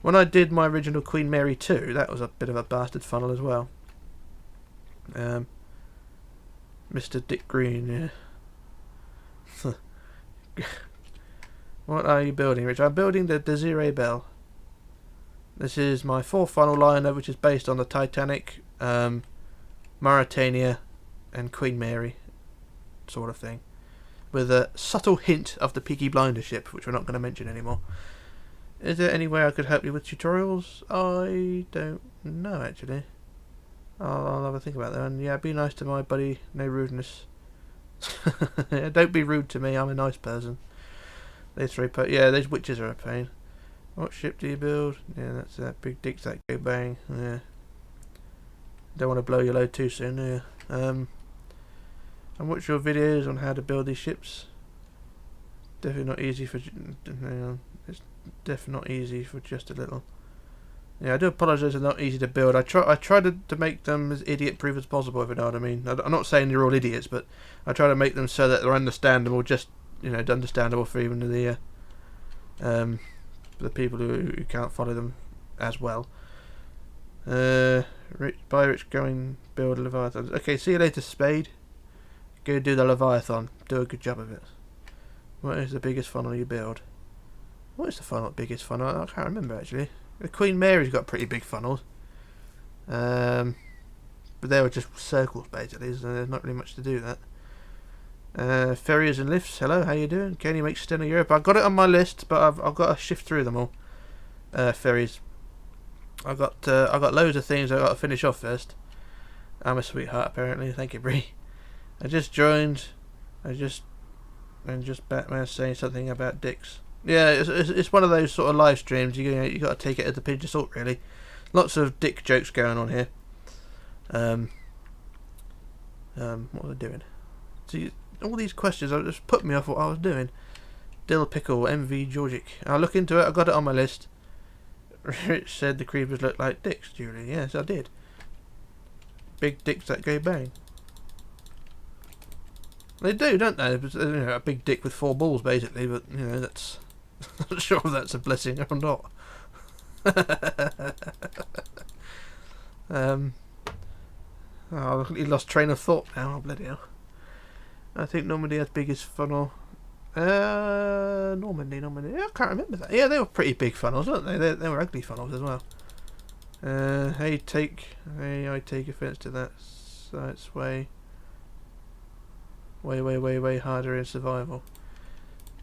When I did my original Queen Mary 2, that was a bit of a bastard funnel as well. Mr. Dick Green, yeah. What are you building, Rich? I'm building the Desiree Bell. This is my 4-funnel liner, which is based on the Titanic, Mauritania, and Queen Mary sort of thing, with a subtle hint of the Peaky Blinder ship, which we're not going to mention anymore. Is there any way I could help you with tutorials? I don't know, actually. I'll have a think about that. And yeah, be nice to my buddy. No rudeness. Don't be rude to me. I'm a nice person. These three, yeah, those witches are a pain. What ship do you build? Yeah, that's that big dicks that go bang. Yeah. Don't want to blow your load too soon, do you? And watch your videos on how to build these ships. Definitely not easy for. Hang on. It's definitely not easy for just a little. Yeah, I do apologise. They're not easy to build. I try to make them as idiot-proof as possible. If you know what I mean. I'm not saying they're all idiots, but I try to make them so that they're understandable. Just understandable for even the people who can't follow them as well. Rich, go and build a Leviathan. Okay, see you later, Spade. Go do the Leviathan. Do a good job of it. What is the biggest funnel you build? What is the biggest funnel? I can't remember actually. The Queen Mary's got pretty big funnels. But they were just circles basically, so there's not really much to do that. Ferries and lifts, hello, how you doing? Can you make Stena Europe? I've got it on my list, but I've got to shift through them all. Ferries. I got loads of things I got to finish off first. I'm a sweetheart apparently. Thank you, Bree. I just joined. And just Batman saying something about dicks. Yeah, it's one of those sort of live streams. You got to take it as a pinch of salt, really. Lots of dick jokes going on here. What was I doing? See, all these questions just put me off what I was doing. Dill Pickle, MV Georgic. I'll look into it. I got it on my list. Rich said the creepers look like dicks, Julie. Yes, I did. Big dicks that go bang. They do, don't they? A big dick with 4 balls, basically. But that's I'm not sure if that's a blessing or not. Oh, he lost train of thought now. Oh, bloody hell. I think Normandy has biggest funnel. Normandy. Yeah, I can't remember that. Yeah, they were pretty big funnels, weren't they? They were ugly funnels as well. I take offence to that. So it's way harder in survival.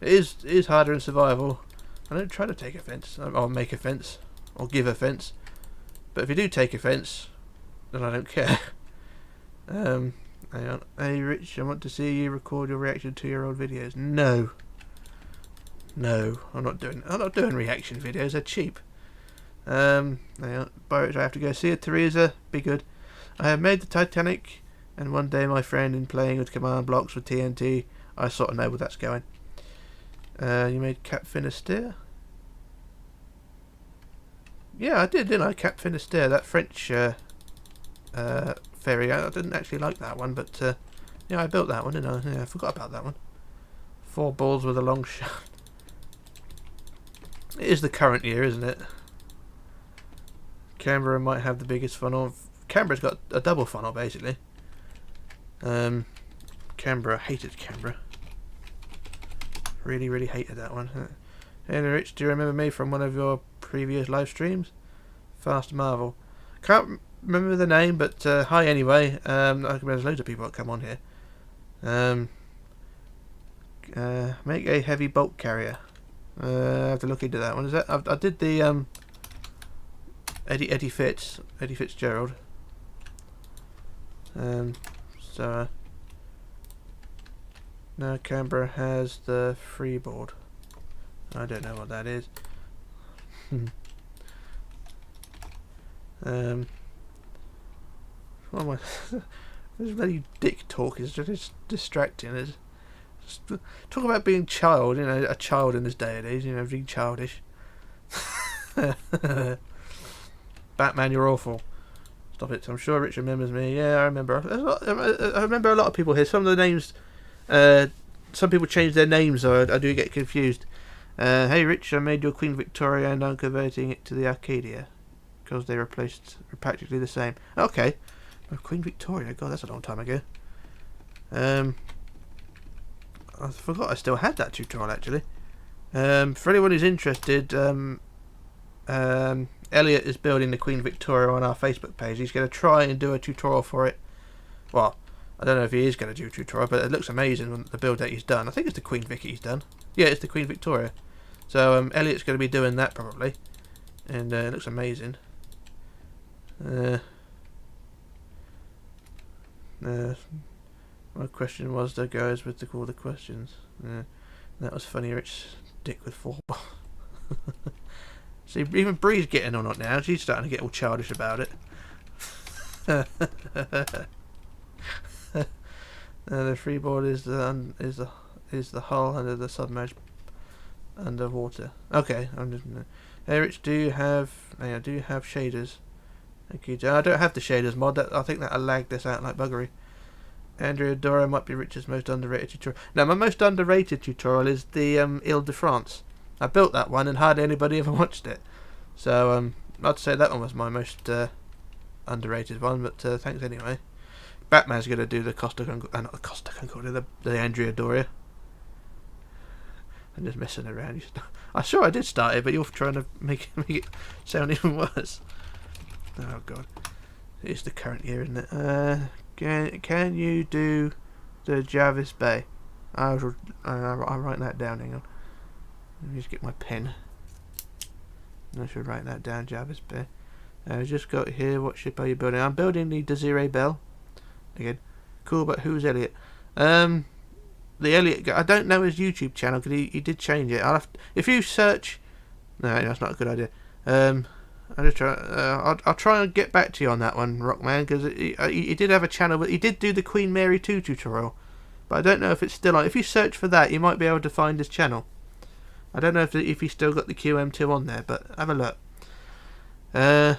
It is harder in survival. I don't try to take offence, or make offence, or give offence. But if you do take offence, then I don't care. Hang on. Hey Rich, I want to see you record your reaction to your old videos. No, I'm not doing reaction videos. They're cheap. Hang on. Bye Rich, I have to go. See you, Teresa. Be good. I have made the Titanic, and one day my friend, in playing with command blocks with TNT, I sort of know where that's going. You made Cap Finisterre? Yeah, I did, didn't I? Cap Finisterre, that French ferry. I didn't actually like that one, but yeah, I built that one, didn't I? Yeah, I forgot about that one. 4 balls with a long shaft. It is the current year, isn't it? Canberra might have the biggest funnel. Canberra's got a double funnel, basically. Canberra, hated Canberra. Really hated that one. Hey Rich, do you remember me from one of your previous live streams? Fast Marvel. Can't remember the name, but hi anyway. There's loads of people that come on here. Make a heavy bulk carrier. I have to look into that one. Is that I did the Eddie Fitzgerald. So now Canberra has the freeboard. I don't know what that is. What am I? This bloody dick talk is just distracting. It's just, talk about being a child in this day and age. Being childish. Batman, you're awful. Stop it. I'm sure Rich remembers me. Yeah, I remember. I remember a lot of people here. Some of the names. Some people change their names, so I do get confused. Hey Rich, I made your Queen Victoria and I'm converting it to the Arcadia because they were practically the same. Okay. Queen Victoria, God, that's a long time ago. I forgot I still had that tutorial actually. For anyone who's interested, Elliot is building the Queen Victoria on our Facebook page. He's going to try and do a tutorial for it. Well, I don't know if he is going to do a tutorial, but it looks amazing on the build that he's done. I think it's the Queen Vic he's done. Yeah, it's the Queen Victoria. So Elliot's going to be doing that probably, and it looks amazing. Well, My question was the guys with all the questions. Yeah, that was funny. Rich dick with 4 balls. See, even Bree's getting on it now. She's starting to get all childish about it. The freeboard is the hull under the submerged underwater. Okay, I'm just. Hey, Rich, do you have shaders? Thank you. I don't have the shaders mod. I think that'll lag this out like buggery. Andrea Dora might be Rich's most underrated tutorial. No, my most underrated tutorial is the Ile-de-France. I built that one and hardly anybody ever watched it. So I'd say that one was my most underrated one, but thanks anyway. Batman's going to do the not the Costa Concordia, the Andrea Doria. I'm just messing around. I'm sure I did start it, but you're trying to make it sound even worse. Oh god. It's the current year, isn't it? Can you do the Jarvis Bay? I'll write that down, hang on. Let me just get my pen. I should write that down, Jarvis Bay. I've just got here, what ship are you building? I'm building the Desiree Bell. Again, cool, but who's Elliot? The Elliot, I don't know his YouTube channel because he did change it. If you search, no, that's not a good idea. I'll try and get back to you on that one, Rockman, because he did have a channel, but he did do the Queen Mary 2 tutorial. But I don't know if it's still on. If you search for that, you might be able to find his channel. I don't know if he's still got the QM2 on there, but have a look. How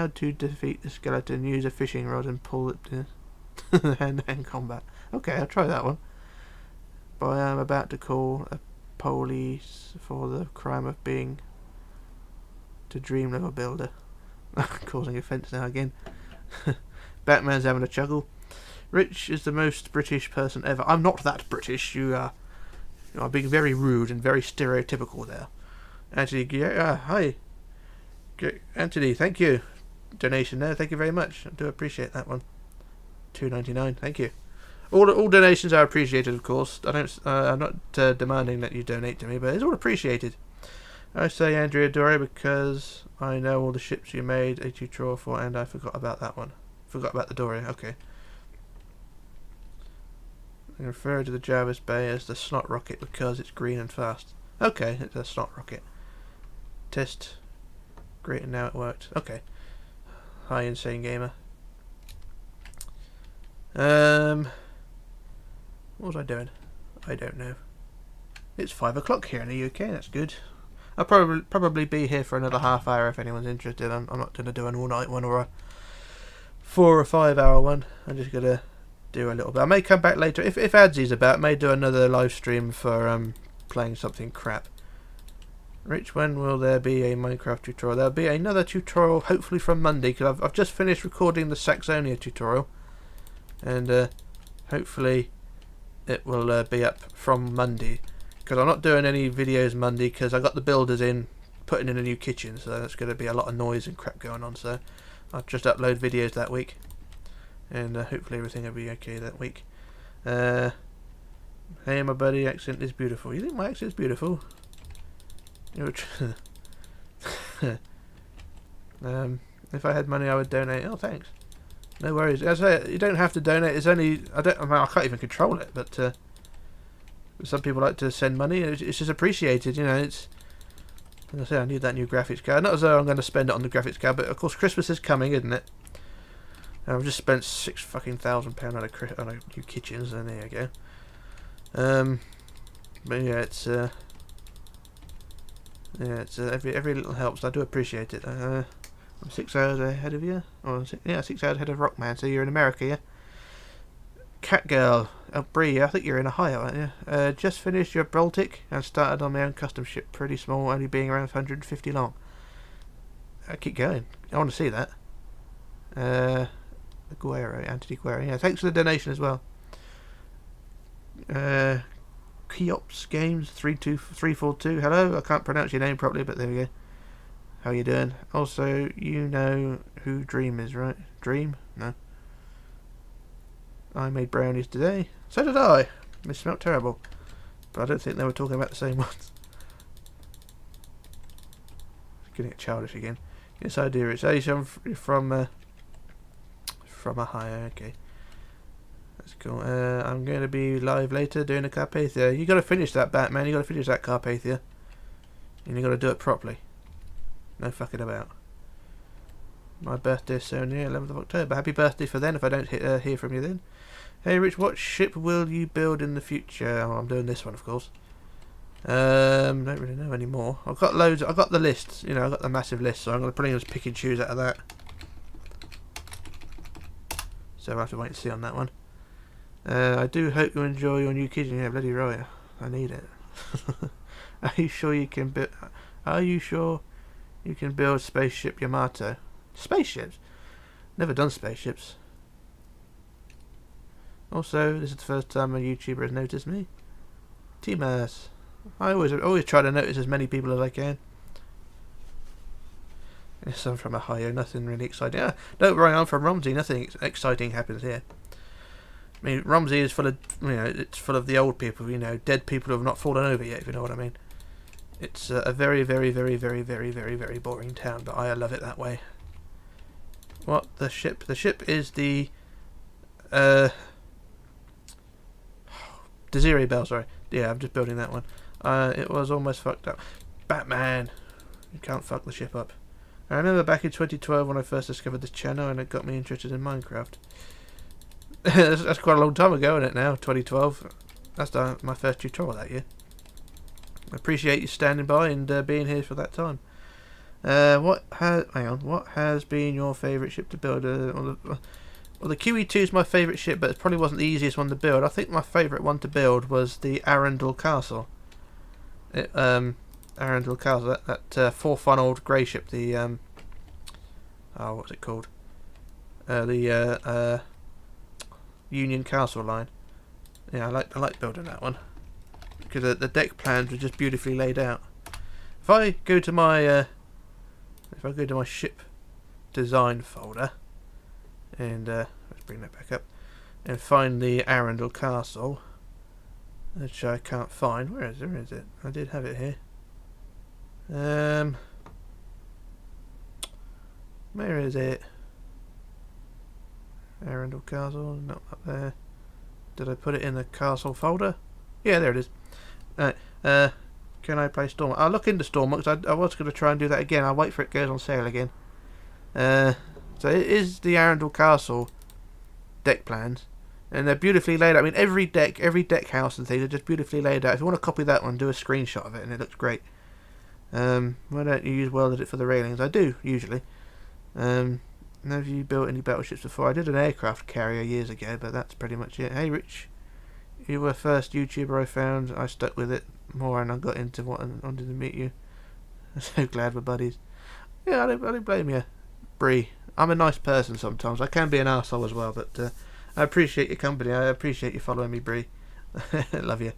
to defeat the skeleton? Use a fishing rod and pull it to hand-to-hand combat. Okay, I'll try that one. But I am about to call a police for the crime of being to dream level builder. Causing offence now again. Batman's having a chuckle. Rich is the most British person ever. I'm not that British. You are being very rude and very stereotypical there. Anthony, hi. Anthony, thank you. Donation there, thank you very much. I do appreciate that one. $2.99, thank you. All donations are appreciated, of course. I'm not demanding that you donate to me, but it's all appreciated. I say Andrea Dore because I know all the ships you made a tutorial for, and I forgot about that one. Forgot about the Dore. Okay. I refer to the Jarvis Bay as the slot rocket because it's green and fast. Okay, it's a slot rocket. Test. Great, and now it worked. Okay. Hi, Insane Gamer. What was I doing? I don't know. It's 5 o'clock here in the UK. That's good. I'll probably be here for another half hour if anyone's interested. I'm not going to do an all-night one or a 4 or 5 hour one. I'm just going to do a little bit. I may come back later if Adzy's about. I may do another live stream for playing something crap. Rich, when will there be a Minecraft tutorial? There'll be another tutorial hopefully from Monday because I've just finished recording the Saxony tutorial, and hopefully it will be up from Monday because I'm not doing any videos Monday because I got the builders in putting in a new kitchen, so that's going to be a lot of noise and crap going on, so I'll just upload videos that week, and hopefully everything will be okay that week. Hey, my buddy, accent is beautiful. You think my accent is beautiful? If I had money I would donate. Oh, thanks. No worries. As I say, you don't have to donate. It's only I can't even control it, but some people like to send money. It's just appreciated, you know. It's, as I say, I need that new graphics card. Not as though I'm going to spend it on the graphics card, but of course Christmas is coming, isn't it? I've just spent £6,000 on a new kitchen, so there you go. But yeah, it's every little helps. I do appreciate it. I'm 6 hours ahead of you. 6 hours ahead of Rockman. So you're in America, yeah? Catgirl, Bree, I think you're in Ohio, aren't you? Just finished your Baltic and started on my own custom ship. Pretty small, only being around 150 long. Keep going. I want to see that. Anthony Guerrero. Yeah, thanks for the donation as well. Keops Games 342. Hello, I can't pronounce your name properly, but there we go. How you doing? Also, you know who Dream is, right? Dream? No. I made brownies today. So did I. They smelled terrible, but I don't think they were talking about the same ones. Getting childish again. Yes, I do. It's Asia from from a hire. Okay, that's cool. I'm going to be live later doing a Carpathia. You got to finish that, Batman. You got to finish that Carpathia, and you got to do it properly. No fucking about. My birthday is soon, yeah, 11th of October. Happy birthday for then, if I don't hear from you then. Hey Rich, what ship will you build in the future? Oh, I'm doing this one, of course. Don't really know anymore. I've got loads. I've got the list. You know, I've got the massive list, so I'm going to pretty much pick and choose out of that. So I'll have to wait and see on that one. I do hope you enjoy your new kitchen. Yeah, bloody right. I need it. Are you sure you can build? Are you sure you can build spaceship Yamato? Spaceships? Never done spaceships. Also, this is the first time a YouTuber has noticed me. T-Mass. I always try to notice as many people as I can. Yes, I'm from Ohio. Nothing really exciting. Yeah, don't worry, I'm from Romsey. Nothing exciting happens here. I mean, Romsey is full of, you know, it's full of the old people. You know, dead people who have not fallen over yet. If you know what I mean. It's a very, very, very, very, very, very, very boring town, but I love it that way. What the ship? The ship is the Desiree Bell. Sorry, yeah, I'm just building that one. It was almost fucked up. Batman, you can't fuck the ship up. I remember back in 2012 when I first discovered this channel, and it got me interested in Minecraft. that's quite a long time ago, isn't it? Now 2012. That's my first tutorial that year. I appreciate you standing by and being here for that time. What has been your favourite ship to build? Well, the QE2 is my favourite ship, but it probably wasn't the easiest one to build. I think my favourite one to build was the Arendelle Castle. Arendelle Castle, that four-funnelled grey ship. The what's it called? The Union Castle line. Yeah, I like building that one because the deck plans were just beautifully laid out. If I go to my ship design folder and let's bring that back up and find the Arendelle Castle, which I can't find. Where is it? I did have it here. Where is it? Arendelle Castle, not up there. Did I put it in the castle folder? Yeah, there it is. Can I play Storm? I'll look into Storm because I was going to try and do that again. I'll wait for it goes on sale again. So it is the Arendelle Castle deck plans, and they're beautifully laid out. I mean, every deck house and things are just beautifully laid out. If you want to copy that one, do a screenshot of it, and it looks great. Why don't you use welded it for the railings? I do usually. Have you built any battleships before? I did an aircraft carrier years ago, but that's pretty much it. Hey Rich, you were the first YouTuber I found. I stuck with it more and I got into what I wanted to meet you. I'm so glad we're buddies. Yeah, I don't blame you, Bree. I'm a nice person sometimes. I can be an arsehole as well, but I appreciate your company. I appreciate you following me, Bree. Love you.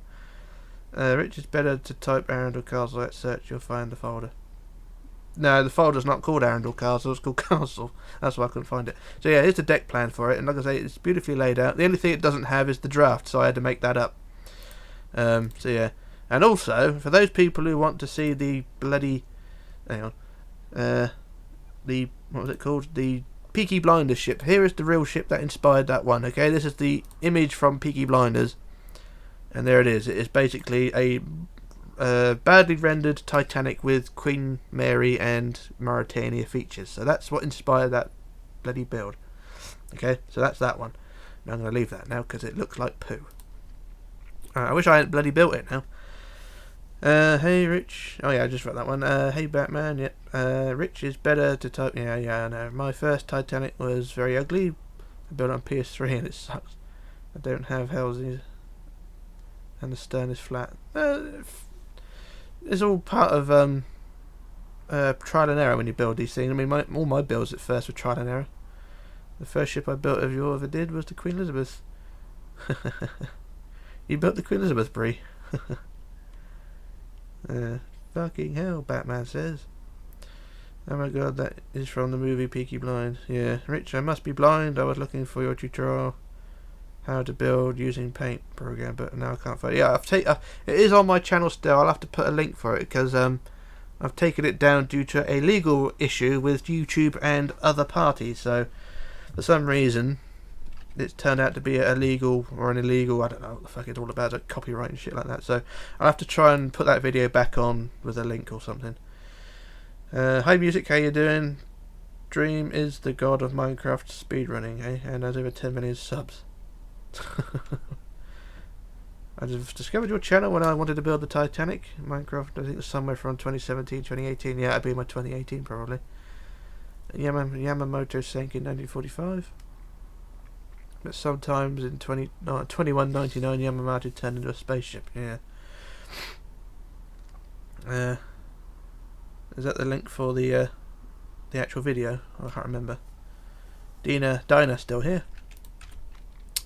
Rich, it's better to type Arendelle Castle at search. You'll find the folder. No, the folder's not called Arendelle Castle, it's called Castle. That's why I couldn't find it. So yeah, here's the deck plan for it, and like I say, it's beautifully laid out. The only thing it doesn't have is the draft, so I had to make that up. So yeah. And also, for those people who want to see the bloody... Hang on. The... What was it called? The Peaky Blinders ship. Here is the real ship that inspired that one, okay? This is the image from Peaky Blinders. And there it is. It is basically a... badly rendered Titanic with Queen Mary and Mauritania features. So that's what inspired that bloody build. Okay, so that's that one. Now I'm going to leave that now because it looks like poo. I wish I hadn't bloody built it now. Hey Rich. Oh yeah, I just wrote that one. Hey Batman. Yep. Rich is better to type. Yeah, I know. My first Titanic was very ugly. I built it on PS3 and it sucks. I don't have houses. And the stern is flat. It's all part of trial and error when you build these things. I mean, all my builds at first were trial and error. The first ship I built of you ever did was the Queen Elizabeth. You built the Queen Elizabeth, Bree. Fucking hell, Batman says. Oh my god, that is from the movie Peaky Blinders. Yeah, Rich, I must be blind. I was looking for your tutorial. How to build using paint program, but now I can't find it. Yeah, it is on my channel still. I'll have to put a link for it because I've taken it down due to a legal issue with YouTube and other parties. So for some reason it's turned out to be illegal or an illegal, I don't know what the fuck it's all about, like copyright and shit like that. So I'll have to try and put that video back on with a link or something. Hi Music, how you doing? Dream is the god of Minecraft speedrunning, eh? And has over 10 million subs. I just discovered your channel when I wanted to build the Titanic. Minecraft, I think it was somewhere from 2017, 2018. Yeah, it'd be my 2018 probably. Yamamoto sank in 1945. But sometimes in 2199 Yamamoto turned into a spaceship. Yeah. Is that the link for the actual video? I can't remember. Dinah still here.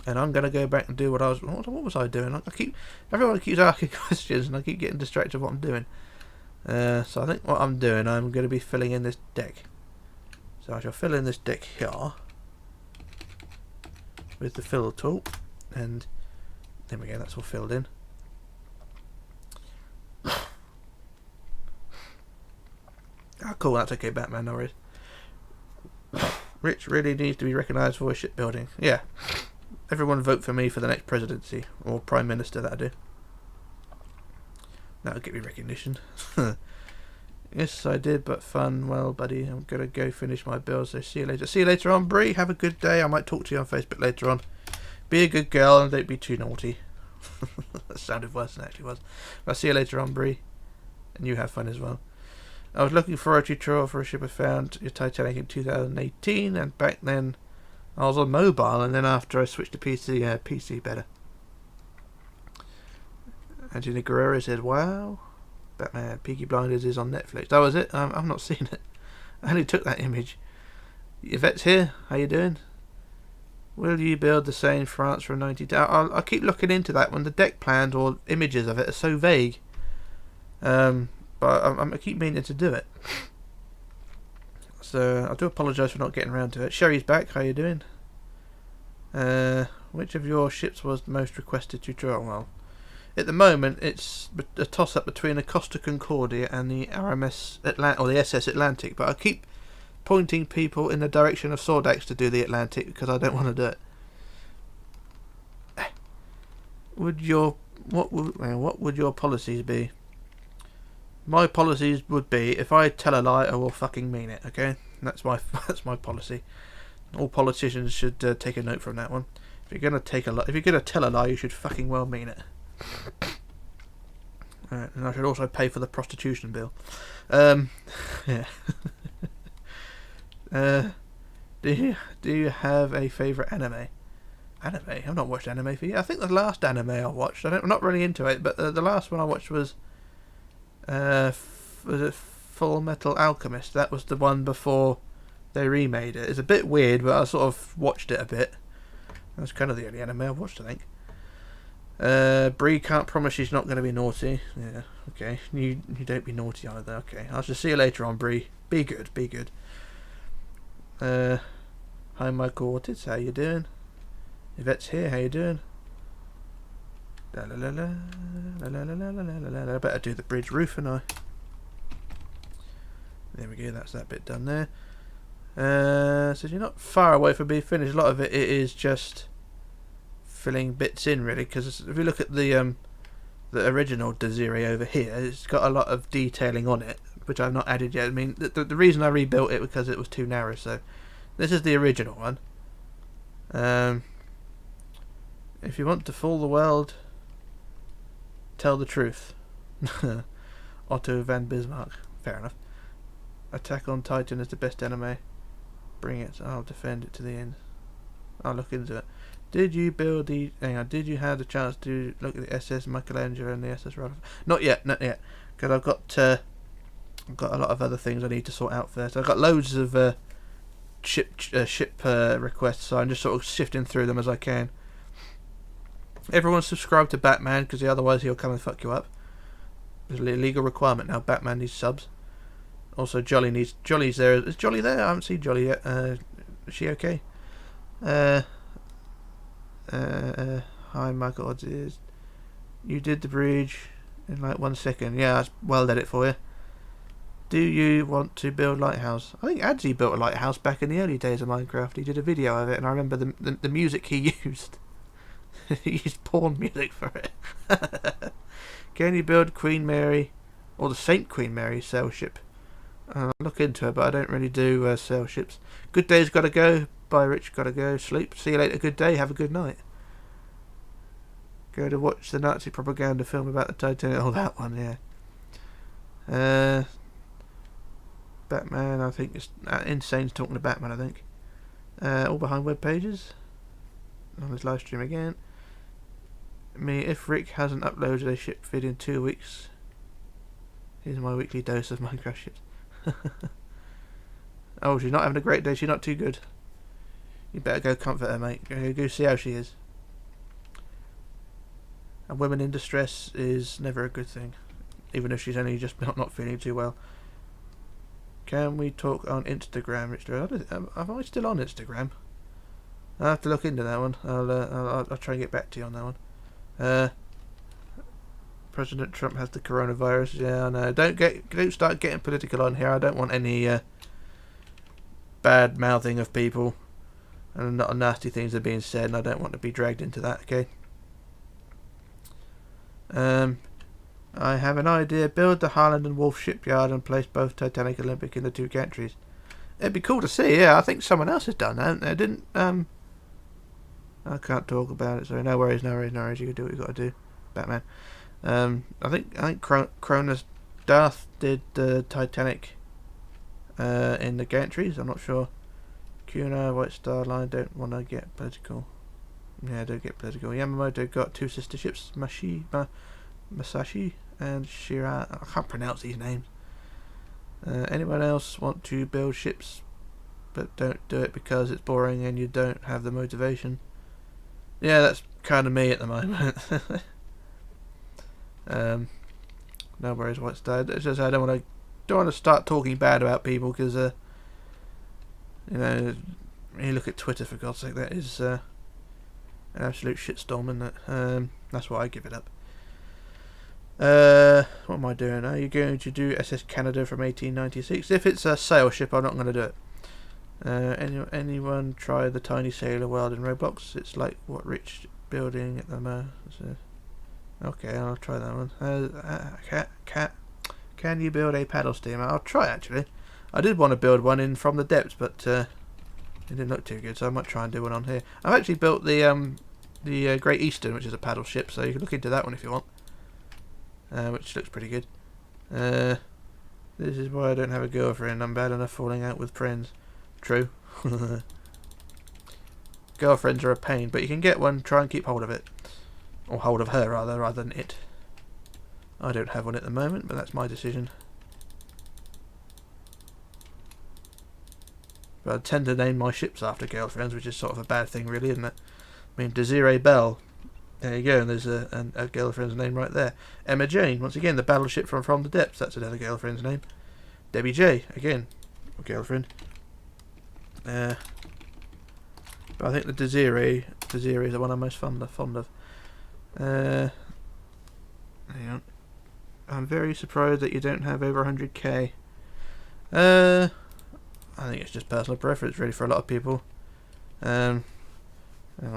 And I'm gonna go back and do what was I doing? Everyone keeps asking questions, and I keep getting distracted with what I'm doing. So I think what I'm doing, I'm gonna be filling in this deck. So I shall fill in this deck here with the fill tool, and there we go. That's all filled in. Oh, cool. That's okay, Batman. No worries. Rich really needs to be recognised for his shipbuilding. Yeah. Everyone vote for me for the next presidency or prime minister. That'll do. That'll get me recognition. Yes, I did, but fun. Well, buddy, I'm gonna go finish my build. So see you later. See you later on, Bree. Have a good day. I might talk to you on Facebook later on. Be a good girl and don't be too naughty. That sounded worse than it actually was. But I'll see you later on, Bree, and you have fun as well. I was looking for a tutorial for a ship I found your Titanic in 2018, and back then I was on mobile, and then after I switched to PC, PC better. Anthony Guerrero said, wow, Batman Peaky Blinders is on Netflix. That was it? I've not seen it. I only took that image. Yvette's here. How you doing? Will you build the same France from 92? I'll keep looking into that one. The deck plans or images of it are so vague. But I keep meaning to do it. So I do apologise for not getting around to it. Sherry's back. How you doing? Which of your ships was the most requested tutorial? Well, at the moment it's a toss-up between the Costa Concordia and the RMS Atlantic or the SS Atlantic. But I keep pointing people in the direction of Sordax to do the Atlantic because I don't want to do it. What would your policies be? My policies would be, if I tell a lie, I will fucking mean it. Okay, that's my policy. All politicians should take a note from that one. If you're gonna tell a lie, you should fucking well mean it. Alright, and I should also pay for the prostitution bill. Yeah. Do you have a favourite anime? Anime? I've not watched anime for you. I think the last anime I watched, I'm not really into it, but the last one I watched was it Full Metal Alchemist? That was the one before they remade it. It's a bit weird, but I sort of watched it a bit. That's kind of the only anime I've watched, I think. Bree can't promise she's not going to be naughty. Yeah, okay. You don't be naughty either. Okay, I'll just see you later on, Bree. Be good, be good. Hi Michael Ortiz, how you doing? Yvette's here, how you doing? La la la la la la la la la la. I better do the bridge roof, and there we go. That's that bit done there. So you're not far away from being finished. A lot of it is just filling bits in, really. Because if you look at the original Desiree over here, it's got a lot of detailing on it, which I've not added yet. I mean, the reason I rebuilt it because it was too narrow. So this is the original one. If you want to fool the world, tell the truth. Otto van Bismarck. Fair enough. Attack on Titan is the best anime. Bring it. I'll defend it to the end. I'll look into it. Did you build the... Hang on. Did you have the chance to look at the SS Michelangelo and the SS Rutherford? Not yet. Not yet. Because I've got a lot of other things I need to sort out first. I've got loads of ship requests, so I'm just sort of sifting through them as I can. Everyone subscribe to Batman, because otherwise he'll come and fuck you up. There's a legal requirement now. Batman needs subs. Also, Jolly's there. Is Jolly there? I haven't seen Jolly yet. Is she okay? Hi, Michael. You did the bridge in like 1 second. Yeah, I well did it for you. Do you want to build lighthouse? I think Adzi built a lighthouse back in the early days of Minecraft. He did a video of it, and I remember the music he used. He used porn music for it. Can you build Queen Mary or the Saint Queen Mary sail ship? I'll look into it, but I don't really do sail ships. Good day's gotta go. Bye, Rich. Gotta go. Sleep. See you later. Good day. Have a good night. Go to watch the Nazi propaganda film about the Titanic. Oh, that one, yeah. Batman, I think it's Insane's talking to Batman, I think. All behind web pages. On his live stream again. If Rick hasn't uploaded a ship vid in 2 weeks, here's my weekly dose of Minecraft ships. Oh, she's not having a great day. She's not too good. You better go comfort her, mate. Go see how she is. And women in distress is never a good thing, even if she's only just not feeling too well. Can we talk on Instagram, Richard? Am I still on Instagram? I'll have to look into that one. I'll try and get back to you on that one. President Trump has the coronavirus. Yeah, I know. Don't start getting political on here. I don't want any bad mouthing of people, and not nasty things are being said, and I don't want to be dragged into that. Okay. I have an idea. Build the Harland and Wolff shipyard and place both Titanic and Olympic in the two countries. It'd be cool to see. Yeah, I think someone else has done that, haven't they? Didn't I can't talk about it. Sorry. No worries. You can do what you got to do, Batman. I think Cronus Darth did the Titanic in the gantries. I'm not sure. Kuna, White Star Line. Don't want to get political. Yeah, don't get political. Yamamoto got two sister ships, Masashi and Shira. I can't pronounce these names. Anyone else want to build ships but don't do it because it's boring and you don't have the motivation? Yeah, that's kind of me at the moment. No worries, White Star. It's just I don't want to start talking bad about people because you know, when you look at Twitter, for God's sake, that is an absolute shitstorm, isn't it? That's why I give it up. What am I doing? Are you going to do SS Canada from 1896? If it's a sail ship, I'm not going to do it. Anyone try the Tiny Sailor World in Roblox? It's like what Rich building at the moment. Okay, I'll try that one. Can you build a paddle steamer? I'll try, actually. I did want to build one in From the Depths, but it didn't look too good, so I might try and do one on here. I've actually built the Great Eastern, which is a paddle ship, so you can look into that one if you want. Which looks pretty good. This is why I don't have a girlfriend. I'm bad enough falling out with friends. True. Girlfriends are a pain, but you can get one. Try and keep hold of it. Or hold of her, rather than it. I don't have one at the moment, but that's my decision. But I tend to name my ships after girlfriends, which is sort of a bad thing, really, isn't it? I mean, Desiree Bell. There you go, and there's a girlfriend's name right there. Emma Jane, once again, the battleship from the Depths, that's another girlfriend's name. Debbie J, again, a girlfriend. But I think the Desiree is the one I'm most fond of. Hang on. I'm very surprised that you don't have over 100k. I think it's just personal preference, really, for a lot of people. I'm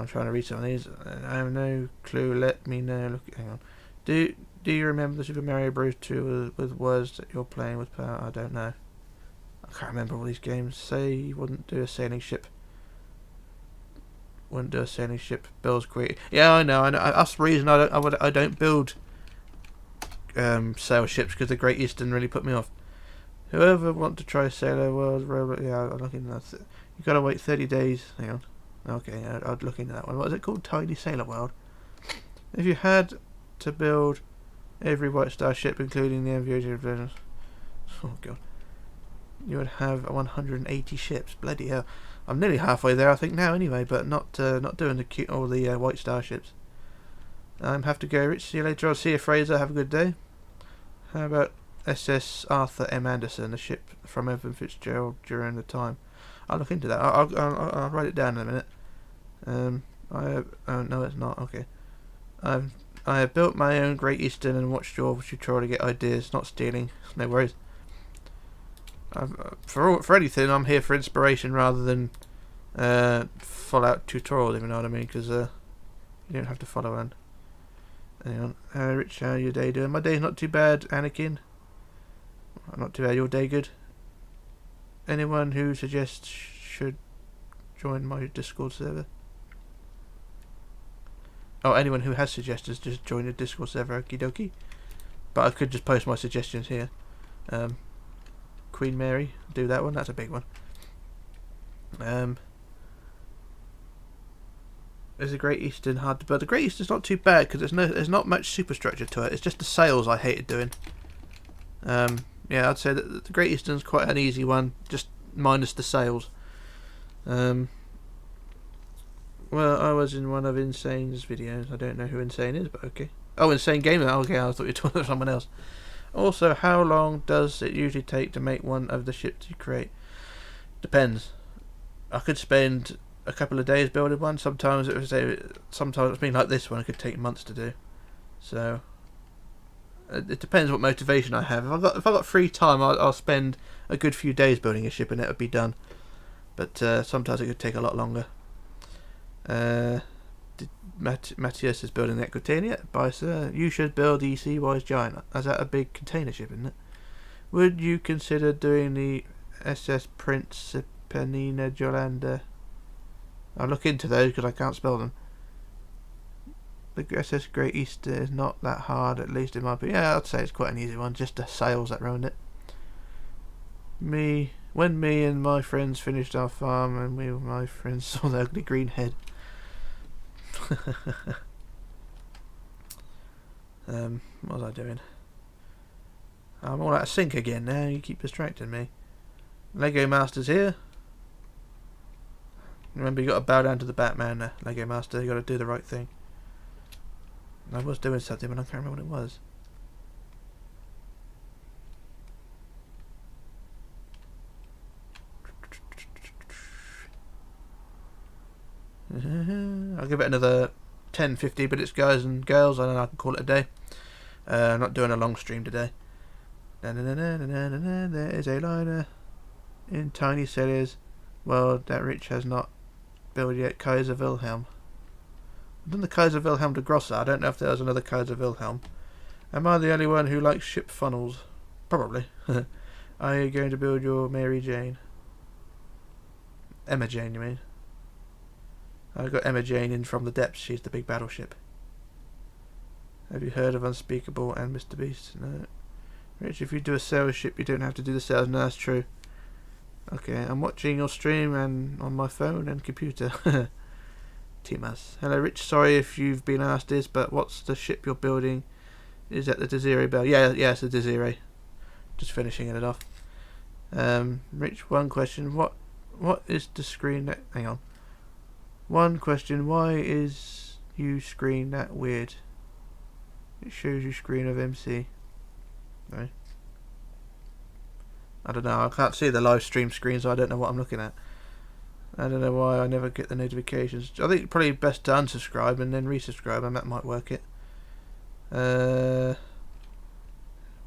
trying to read some of these. I have no clue. Let me know. Look, hang on. Do you remember the Super Mario Bros. 2 with words that you're playing with power? I don't know. I can't remember all these games. Say you wouldn't do a sailing ship. Wouldn't do a sailing ship. Bill's great. Yeah, I know. That's the reason I don't build sail ships, because the Great Eastern really put me off. Whoever want to try Sailor World Robot, yeah, I'm looking at that. You gotta wait 30 days. Hang on. Okay, I'd look into that one. What is it called? Tiny Sailor World. If you had to build every White Star ship, including the MV-8, oh god, you would have 180 ships. Bloody hell! I'm nearly halfway there, I think now, anyway. But not doing all the White Star ships. Have to go, Rich. See you later. I'll see you, Fraser. Have a good day. How about SS Arthur M. Anderson, a ship from Evan Fitzgerald during the time? I'll look into that. I'll write it down in a minute. No, it's not. Okay. I have built my own Great Eastern and watched your tutorial to get ideas. Not stealing. No worries. For anything, I'm here for inspiration rather than follow-out tutorials, if you know what I mean, because you don't have to follow on. Hang on. Rich, how your day doing? My day's not too bad, Anakin. Not too bad. Your day good? Anyone who suggests should join my Discord server? Oh, anyone who has suggestions, just join the Discord server, okie dokie. But I could just post my suggestions here. Queen Mary, do that one. That's a big one. Is the Great Eastern hard to build? The Great Eastern's not too bad because there's not much superstructure to it. It's just the sails I hated doing. Yeah, I'd say that the Great Eastern's quite an easy one, just minus the sails. Well, I was in one of Insane's videos. I don't know who Insane is, but okay. Oh, Insane Gamer. Okay, I thought you were talking about someone else. Also, how long does it usually take to make one of the ships you create? Depends. I could spend a couple of days building one. Sometimes it's been like this one. It could take months to do. So it depends what motivation I have. If I got free time, I'll spend a good few days building a ship and it'll be done. But sometimes it could take a lot longer. Matthias is building the Aquitania. Bye, sir. You should build the Seawise Giant. Is that a big container ship, isn't it? Would you consider doing the SS Principina Jolanda? I'll look into those because I can't spell them. The SS Great Eastern is not that hard, at least in my opinion. Yeah, I'd say it's quite an easy one. Just the sails that ruined it. When me and my friends finished our farm and my friends saw the ugly green head. What was I doing? I'm all out of sync again now. You keep distracting me. Lego Master's here. Remember, you got to bow down to the Batman, Lego Master. You got to do the right thing. I was doing something, but I can't remember what it was. I'll give it another 10-15 minutes, guys and girls, and then I can call it a day. I'm not doing a long stream today. There is a liner in Tiny Cellars world that Rich has not built yet. Kaiser Wilhelm. I've done the Kaiser Wilhelm de Grosse. I don't know if there's another Kaiser Wilhelm. Am I the only one who likes ship funnels? Probably. Are you going to build your Mary Jane? Emma Jane, you mean? I got Emma Jane in From the Depths. She's the big battleship. Have you heard of Unspeakable and Mr. Beast? No. Rich, if you do a sail ship, you don't have to do the sails. No, that's true. Okay, I'm watching your stream and on my phone and computer. Timas. Hello, Rich. Sorry if you've been asked this, but what's the ship you're building? Is that the Desiree Bell? Yeah, it's the Desiree. Just finishing it off. Rich, one question. What is the screen that... Hang on. One question, why is you screen that weird? It shows you screen of MC. No. I don't know, I can't see the live stream screen, so I don't know what I'm looking at. I don't know why I never get the notifications. I think it's probably best to unsubscribe and then resubscribe, and that might work it.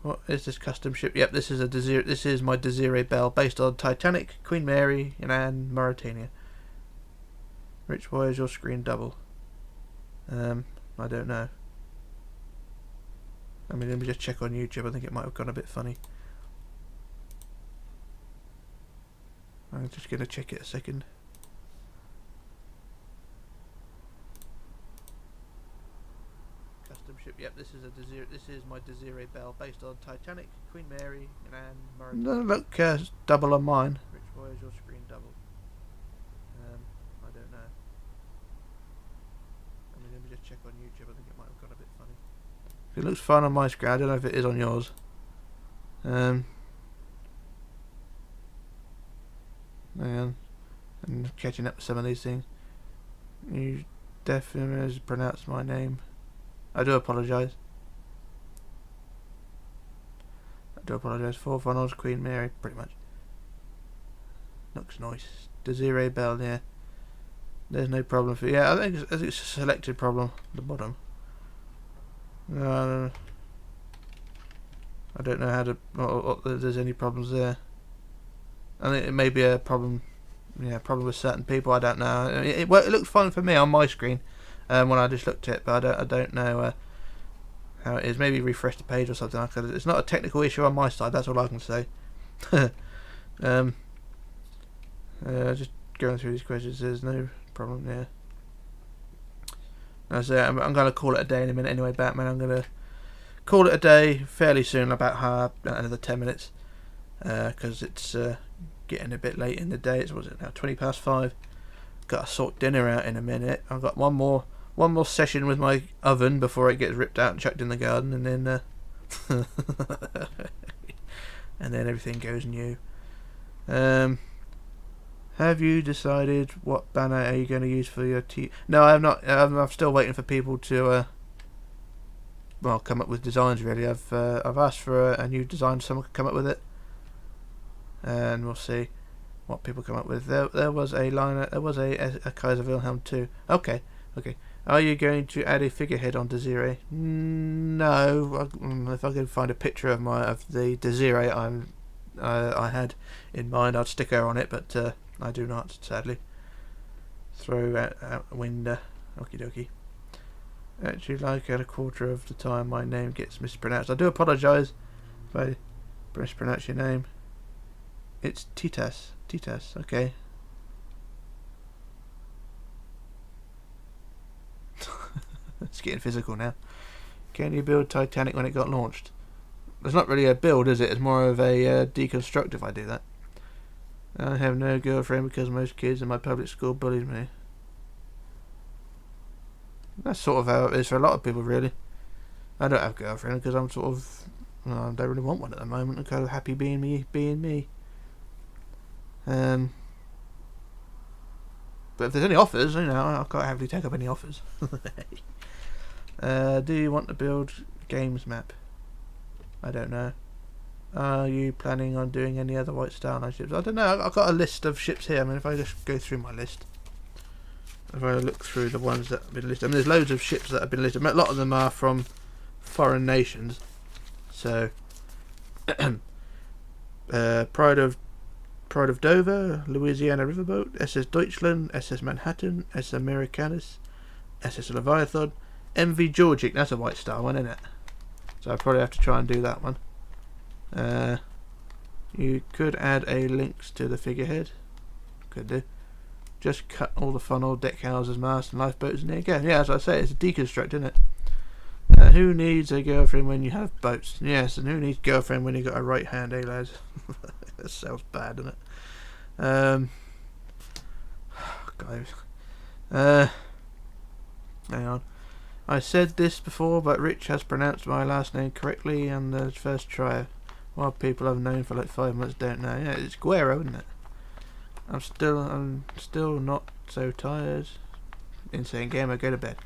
What is this custom ship? Yep, this is this is my Desiree Bell, based on Titanic, Queen Mary, and Mauritania. Rich, why is your screen double? I don't know. I mean, let me just check on YouTube. I think it might have gone a bit funny. I'm just going to check it a second. Custom ship. Yep, this is my Desiree Bell, based on Titanic, Queen Mary, and Mauritania. No, look, double on mine. Rich, why is your screen double? I don't know. I mean, let me just check on YouTube. I think it might have gone a bit funny. It looks fine on my screen. I don't know if it is on yours. Hang on. I'm catching up with some of these things. You definitely mispronounced my name. I do apologise. Four funnels, Queen Mary, pretty much. Looks nice. Desiree Bell, yeah. There's no problem for... Yeah, I think it's a selected problem at the bottom. I don't know how to... There's any problems there. I think it may be a problem. Yeah, problem with certain people. I don't know. It looked fine for me on my screen when I just looked at it, but I don't know how it is. Maybe refresh the page or something. Because it's not a technical issue on my side. That's all I can say. Just going through these questions. There's no problem there. I'm going to call it a day in a minute anyway, Batman. I'm going to call it a day fairly soon, about another 10 minutes, because it's getting a bit late in the day. It's, what's it now, 20 past 5. Got to sort dinner out in a minute. I've got one more session with my oven before it gets ripped out and chucked in the garden, and then and then everything goes new. Have you decided what banner are you going to use for your No, I have not. I'm still waiting for people to come up with designs. Really, I've asked for a new design. Someone could come up with it, and we'll see what people come up with. There was a liner. There was a Kaiser Wilhelm too. Okay. Are you going to add a figurehead on Desiree? No. If I could find a picture of the Desiree I had in mind, I'd stick her on it, but I do not, sadly. Throw out the window. Okie dokie. Actually, like at a quarter of the time my name gets mispronounced. I do apologise if I mispronounce your name. It's Titas. Okay. It's getting physical now. Can you build Titanic when it got launched? It's not really a build, is it? It's more of a deconstruct if I do that. I have no girlfriend because most kids in my public school bullied me. That's sort of how it is for a lot of people, really. I don't have a girlfriend because I'm sort of... I don't really want one at the moment. I'm kind of happy being me. But if there's any offers, I'll quite happily take up any offers. Do you want to build games map? I don't know. Are you planning on doing any other White Star Line ships? I don't know. I've got a list of ships here. I mean, if I just go through my list, if I look through the ones that have been listed, I mean, there's loads of ships that have been listed. A lot of them are from foreign nations. So, Pride of Dover, Louisiana Riverboat, SS Deutschland, SS Manhattan, SS Americanus, SS Leviathan, MV Georgic. That's a White Star one, isn't it? So I probably have to try and do that one. You could add a links to the figurehead. Could do. Just cut all the funnel, deck houses, masts, and lifeboats, and there you go. Yeah, as I say, it's a deconstruct, isn't it? Who needs a girlfriend when you have boats? Yes, and who needs a girlfriend when you got a right hand, eh, lads? That sounds bad, doesn't it? Guys. Hang on. I said this before, but Rich has pronounced my last name correctly on the first try. While people I've known for like 5 months don't know. Yeah, it's Guero, isn't it? I'm still not so tired. Insane gamer, go to bed.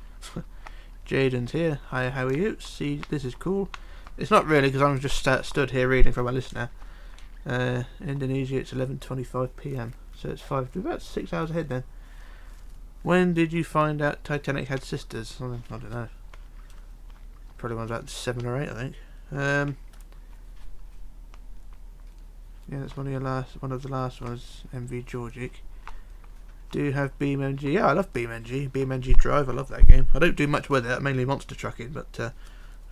Jaden's here. Hi, how are you? See, this is cool. It's not really, because I'm just stood here reading from my list now. Indonesia, it's 11:25 PM. So it's about 6 hours ahead then. When did you find out Titanic had sisters? I don't know. Probably was about 7 or 8, I think. Yeah, that's one of the last ones. MV Georgic. Do you have BeamNG? Yeah, I love BeamNG. BeamNG Drive, I love that game. I don't do much with it, mainly monster trucking, but I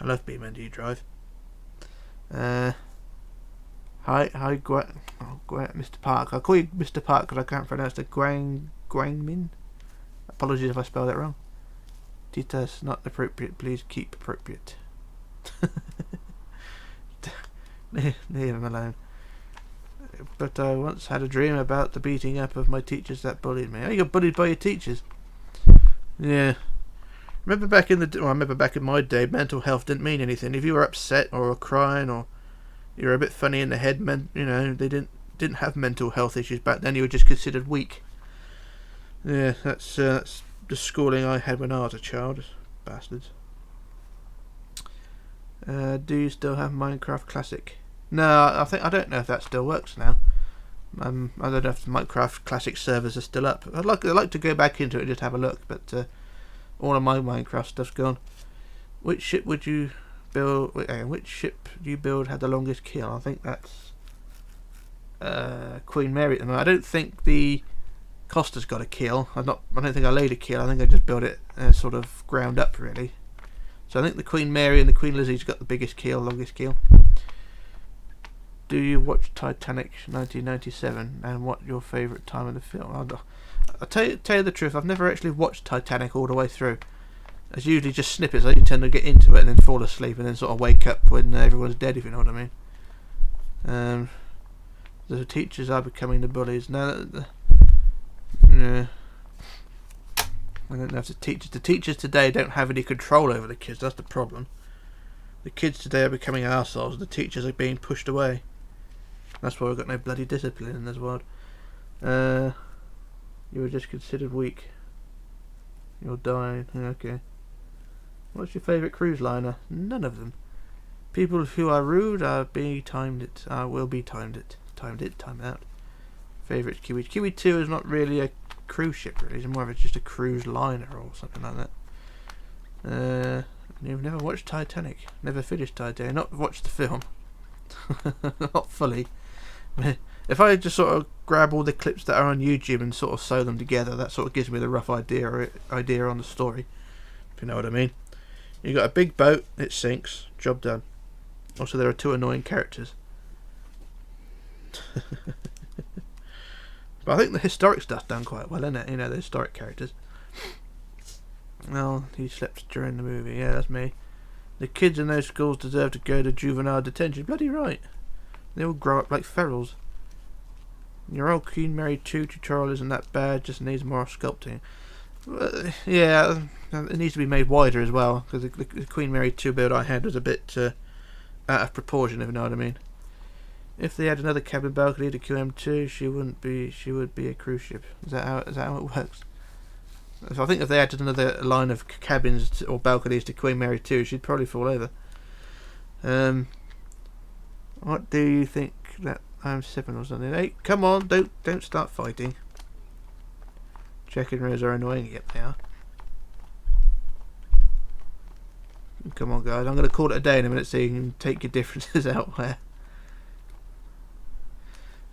love BeamNG Drive. Hi, Mr. Park. I'll call you Mr. Park because I can't pronounce the Grangmin. Apologies if I spelled that wrong. Titas not appropriate. Please keep appropriate. Leave him alone. But I once had a dream about the beating up of my teachers that bullied me. Oh, you got bullied by your teachers? Yeah. Remember back in my day, mental health didn't mean anything. If you were upset or were crying or you were a bit funny in the head, they didn't have mental health issues back then. You were just considered weak. Yeah, that's the schooling I had when I was a child. Bastards. Do you still have Minecraft Classic? No, I don't know if that still works now. I don't know if the Minecraft Classic servers are still up. I'd like to go back into it and just have a look, but all of my Minecraft stuff's gone. Which ship would you build? Which ship do you build had the longest kill? I think that's Queen Mary at the moment. I don't think the Costa's got a keel. I don't think I laid a keel. I think I just built it sort of ground up really. So I think the Queen Mary and the Queen Lizzie's got the biggest keel, longest keel. Do you watch Titanic 1997 and what your favourite time of the film? I'll tell you the truth, I've never actually watched Titanic all the way through. It's usually just snippets. I tend to get into it and then fall asleep and then sort of wake up when everyone's dead, if you know what I mean. The teachers are becoming the bullies. No, I don't know if the teachers today don't have any control over the kids. That's the problem. The kids today are becoming arseholes. The teachers are being pushed away. That's why we've got no bloody discipline in this world. You were just considered weak. You're dying. Okay. What's your favourite cruise liner? None of them. People who are rude are being timed it. Will be timed it. Timed out. Favourite Kiwi. Kiwi 2 is not really a cruise ship really. It's more of just a cruise liner or something like that. You've never watched Titanic. Never finished Titanic. Not watched the film. Not fully. If I just sort of grab all the clips that are on YouTube and sort of sew them together, that sort of gives me the rough idea on the story. If you know what I mean. You got a big boat, it sinks, job done. Also, there are 2 annoying characters. But I think the historic stuff's done quite well, isn't it? You know, the historic characters. Well, he slept during the movie. Yeah, that's me. The kids in those schools deserve to go to juvenile detention. Bloody right. They all grow up like ferals. Your old Queen Mary 2 tutorial isn't that bad, just needs more sculpting. Yeah, it needs to be made wider as well, because the Queen Mary 2 build I had was a bit out of proportion, if you know what I mean. If they had another cabin balcony to QM2, she would be a cruise ship. Is that how it works? So I think if they added another line of cabins or balconies to Queen Mary 2, she'd probably fall over. What do you think that I'm 7 or something? 8? Come on, don't start fighting. Check-in rooms are annoying. Yep, they are. Come on, guys. I'm going to call it a day in a minute so you can take your differences out there.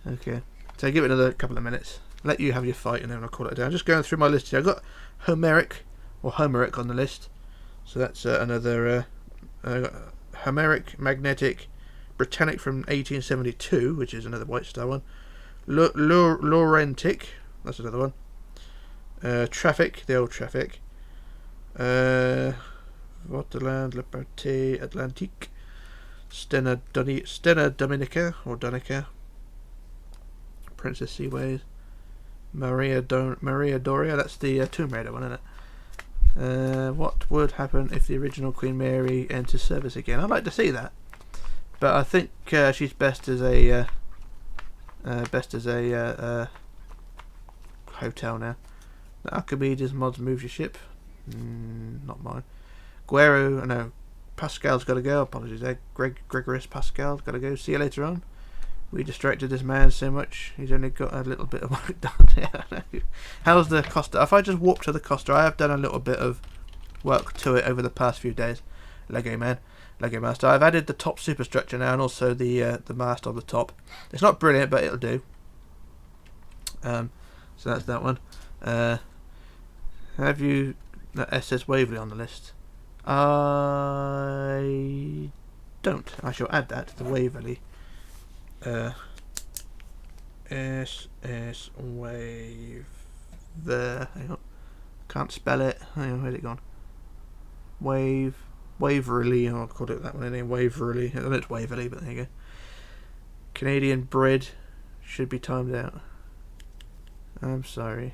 Okay. So give it another couple of minutes. Let you have your fight and then I'll call it a day. I'm just going through my list here. I've got Homeric on the list. So that's another Homeric, Magnetic, Britannic from 1872, which is another White Star one. Laurentic, that's another one. Traffic, the old Traffic. Vaterland, Liberté, Atlantique. Stena Dominica, or Donica. Princess Seaways. Maria Doria, that's the Tomb Raider one, isn't it? What would happen if the original Queen Mary enters service again? I'd like to see that, but I think she's best as a hotel now. The Archimedes mods moves your ship. Not mine. Guerrero, no, Pascal's got to go. Apologies there. Gregorius Pascal's got to go. See you later on. We distracted this man so much, he's only got a little bit of work done. Yeah, how's the Costa? If I just walk to the Costa, I have done a little bit of work to it over the past few days. Lego Master. I've added the top superstructure now and also the mast on the top. It's not brilliant, but it'll do. So that's that one. Have you the SS Waverley on the list? I don't. I shall add that to the Waverley. SS Wave there. Hang on. Can't spell it. Hang on, where's it gone? Waverley, I'll call it that one anyway. Waverley. I know it's Waverley, but there you go. Canadian bread should be timed out. I'm sorry.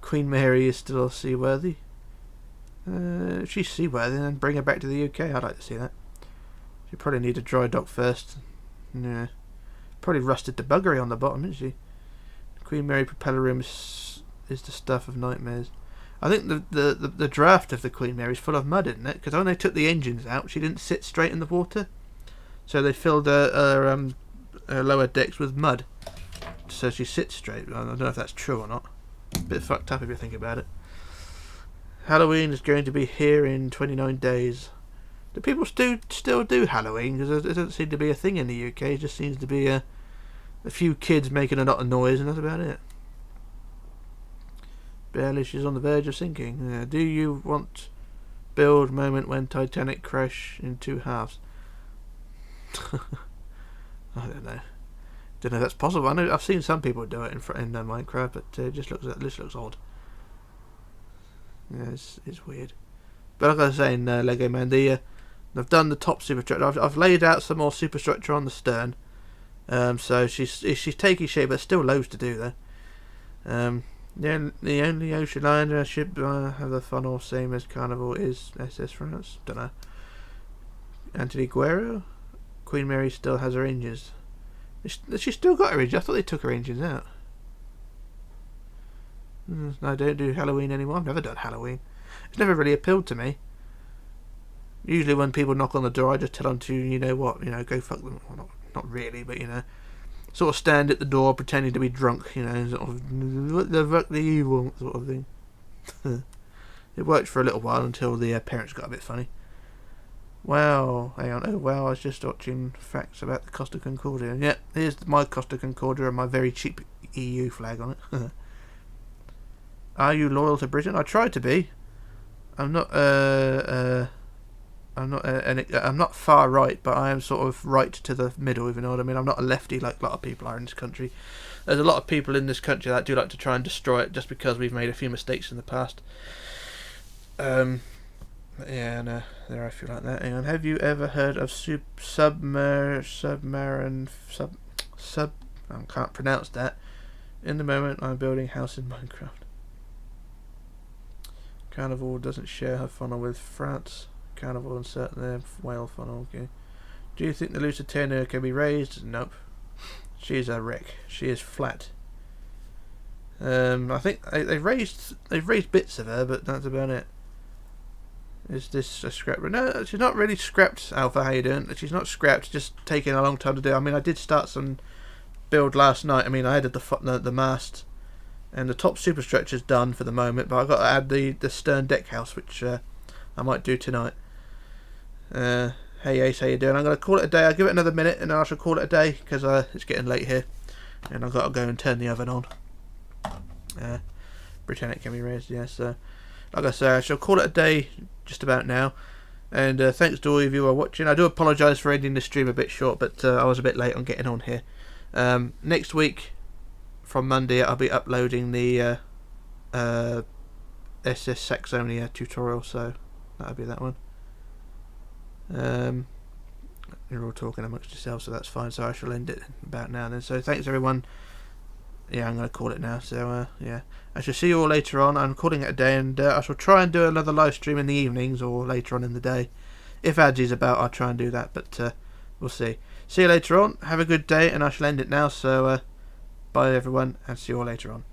Queen Mary is still seaworthy. If she's seaworthy, then bring her back to the UK. I'd like to see that. She probably need a dry dock first. Yeah, probably rusted the buggery on the bottom, isn't she? Queen Mary propeller room is the stuff of nightmares. I think the draft of the Queen Mary is full of mud, isn't it? Because when they took the engines out, she didn't sit straight in the water, so they filled her lower decks with mud, so she sits straight. I don't know if that's true or not. A bit fucked up if you think about it. Halloween is going to be here in 29 days. Do people still do Halloween? Because it doesn't seem to be a thing in the UK. It just seems to be a few kids making a lot of noise, and that's about it. Barely, she's on the verge of sinking. Do you want build moment when Titanic crash in two halves? I don't know. Don't know if that's possible. I know I've seen some people do it in Minecraft, but it just looks odd. Yeah, it's weird. But like I was saying, Lego Man, I've done the top superstructure. I've laid out some more superstructure on the stern. So she's taking shape, but still loads to do there. The only ocean liner ship have the funnel same as Carnival is SS France. Don't know. Anthony Guerrero. Queen Mary still has her engines. She's still got her engines. I thought they took her engines out. I don't do Halloween anymore. I've never done Halloween. It's never really appealed to me. Usually when people knock on the door, I just tell them to, you know what, go fuck them. Well, not really, but sort of stand at the door pretending to be drunk, sort of, what the fuck do you want, sort of thing. It worked for a little while until the parents got a bit funny. Wow, hang on, I was just watching facts about the Costa Concordia. Yeah, here's my Costa Concordia and my very cheap EU flag on it. Are you loyal to Britain? I try to be. I'm not I'm not far right, but I am sort of right to the middle, if you know what I mean. I'm not a lefty like a lot of people are in this country. There's a lot of people in this country that do like to try and destroy it just because we've made a few mistakes in the past. Yeah, no, there I feel like that. Hang on, have you ever heard of I can't pronounce that. In the moment, I'm building a house in Minecraft. Carnival doesn't share her funnel with France. Carnival and certainly whale funnel. Okay. Do you think the Lusitania can be raised? Nope. She's a wreck. She is flat. I think they've raised bits of her, but that's about it. Is this a scrap? No, she's not really scrapped. Alpha, how you doing? She's not scrapped. Just taking a long time to do. I mean, I did start some build last night. I mean, I added the mast and the top superstructure's done for the moment, but I've got to add the stern deck house, which I might do tonight. Hey Ace, how you doing? I'm going to call it a day. I'll give it another minute and then I shall call it a day because it's getting late here and I've got to go and turn the oven on. Britannic can be raised, yeah. So, like I say, I shall call it a day just about now. And thanks to all of you who are watching. I do apologise for ending the stream a bit short, but I was a bit late on getting on here. Next week, from Monday, I'll be uploading the SS Saxony tutorial, so that'll be that one. You're all talking amongst yourselves, so that's fine. So I shall end it about now then. So thanks everyone. Yeah, I'm going to call it now. So yeah, I shall see you all later on. I'm calling it a day, and I shall try and do another live stream in the evenings or later on in the day. If Adzy's about, I'll try and do that, but we'll see. See you later on. Have a good day, and I shall end it now. So bye everyone, and see you all later on.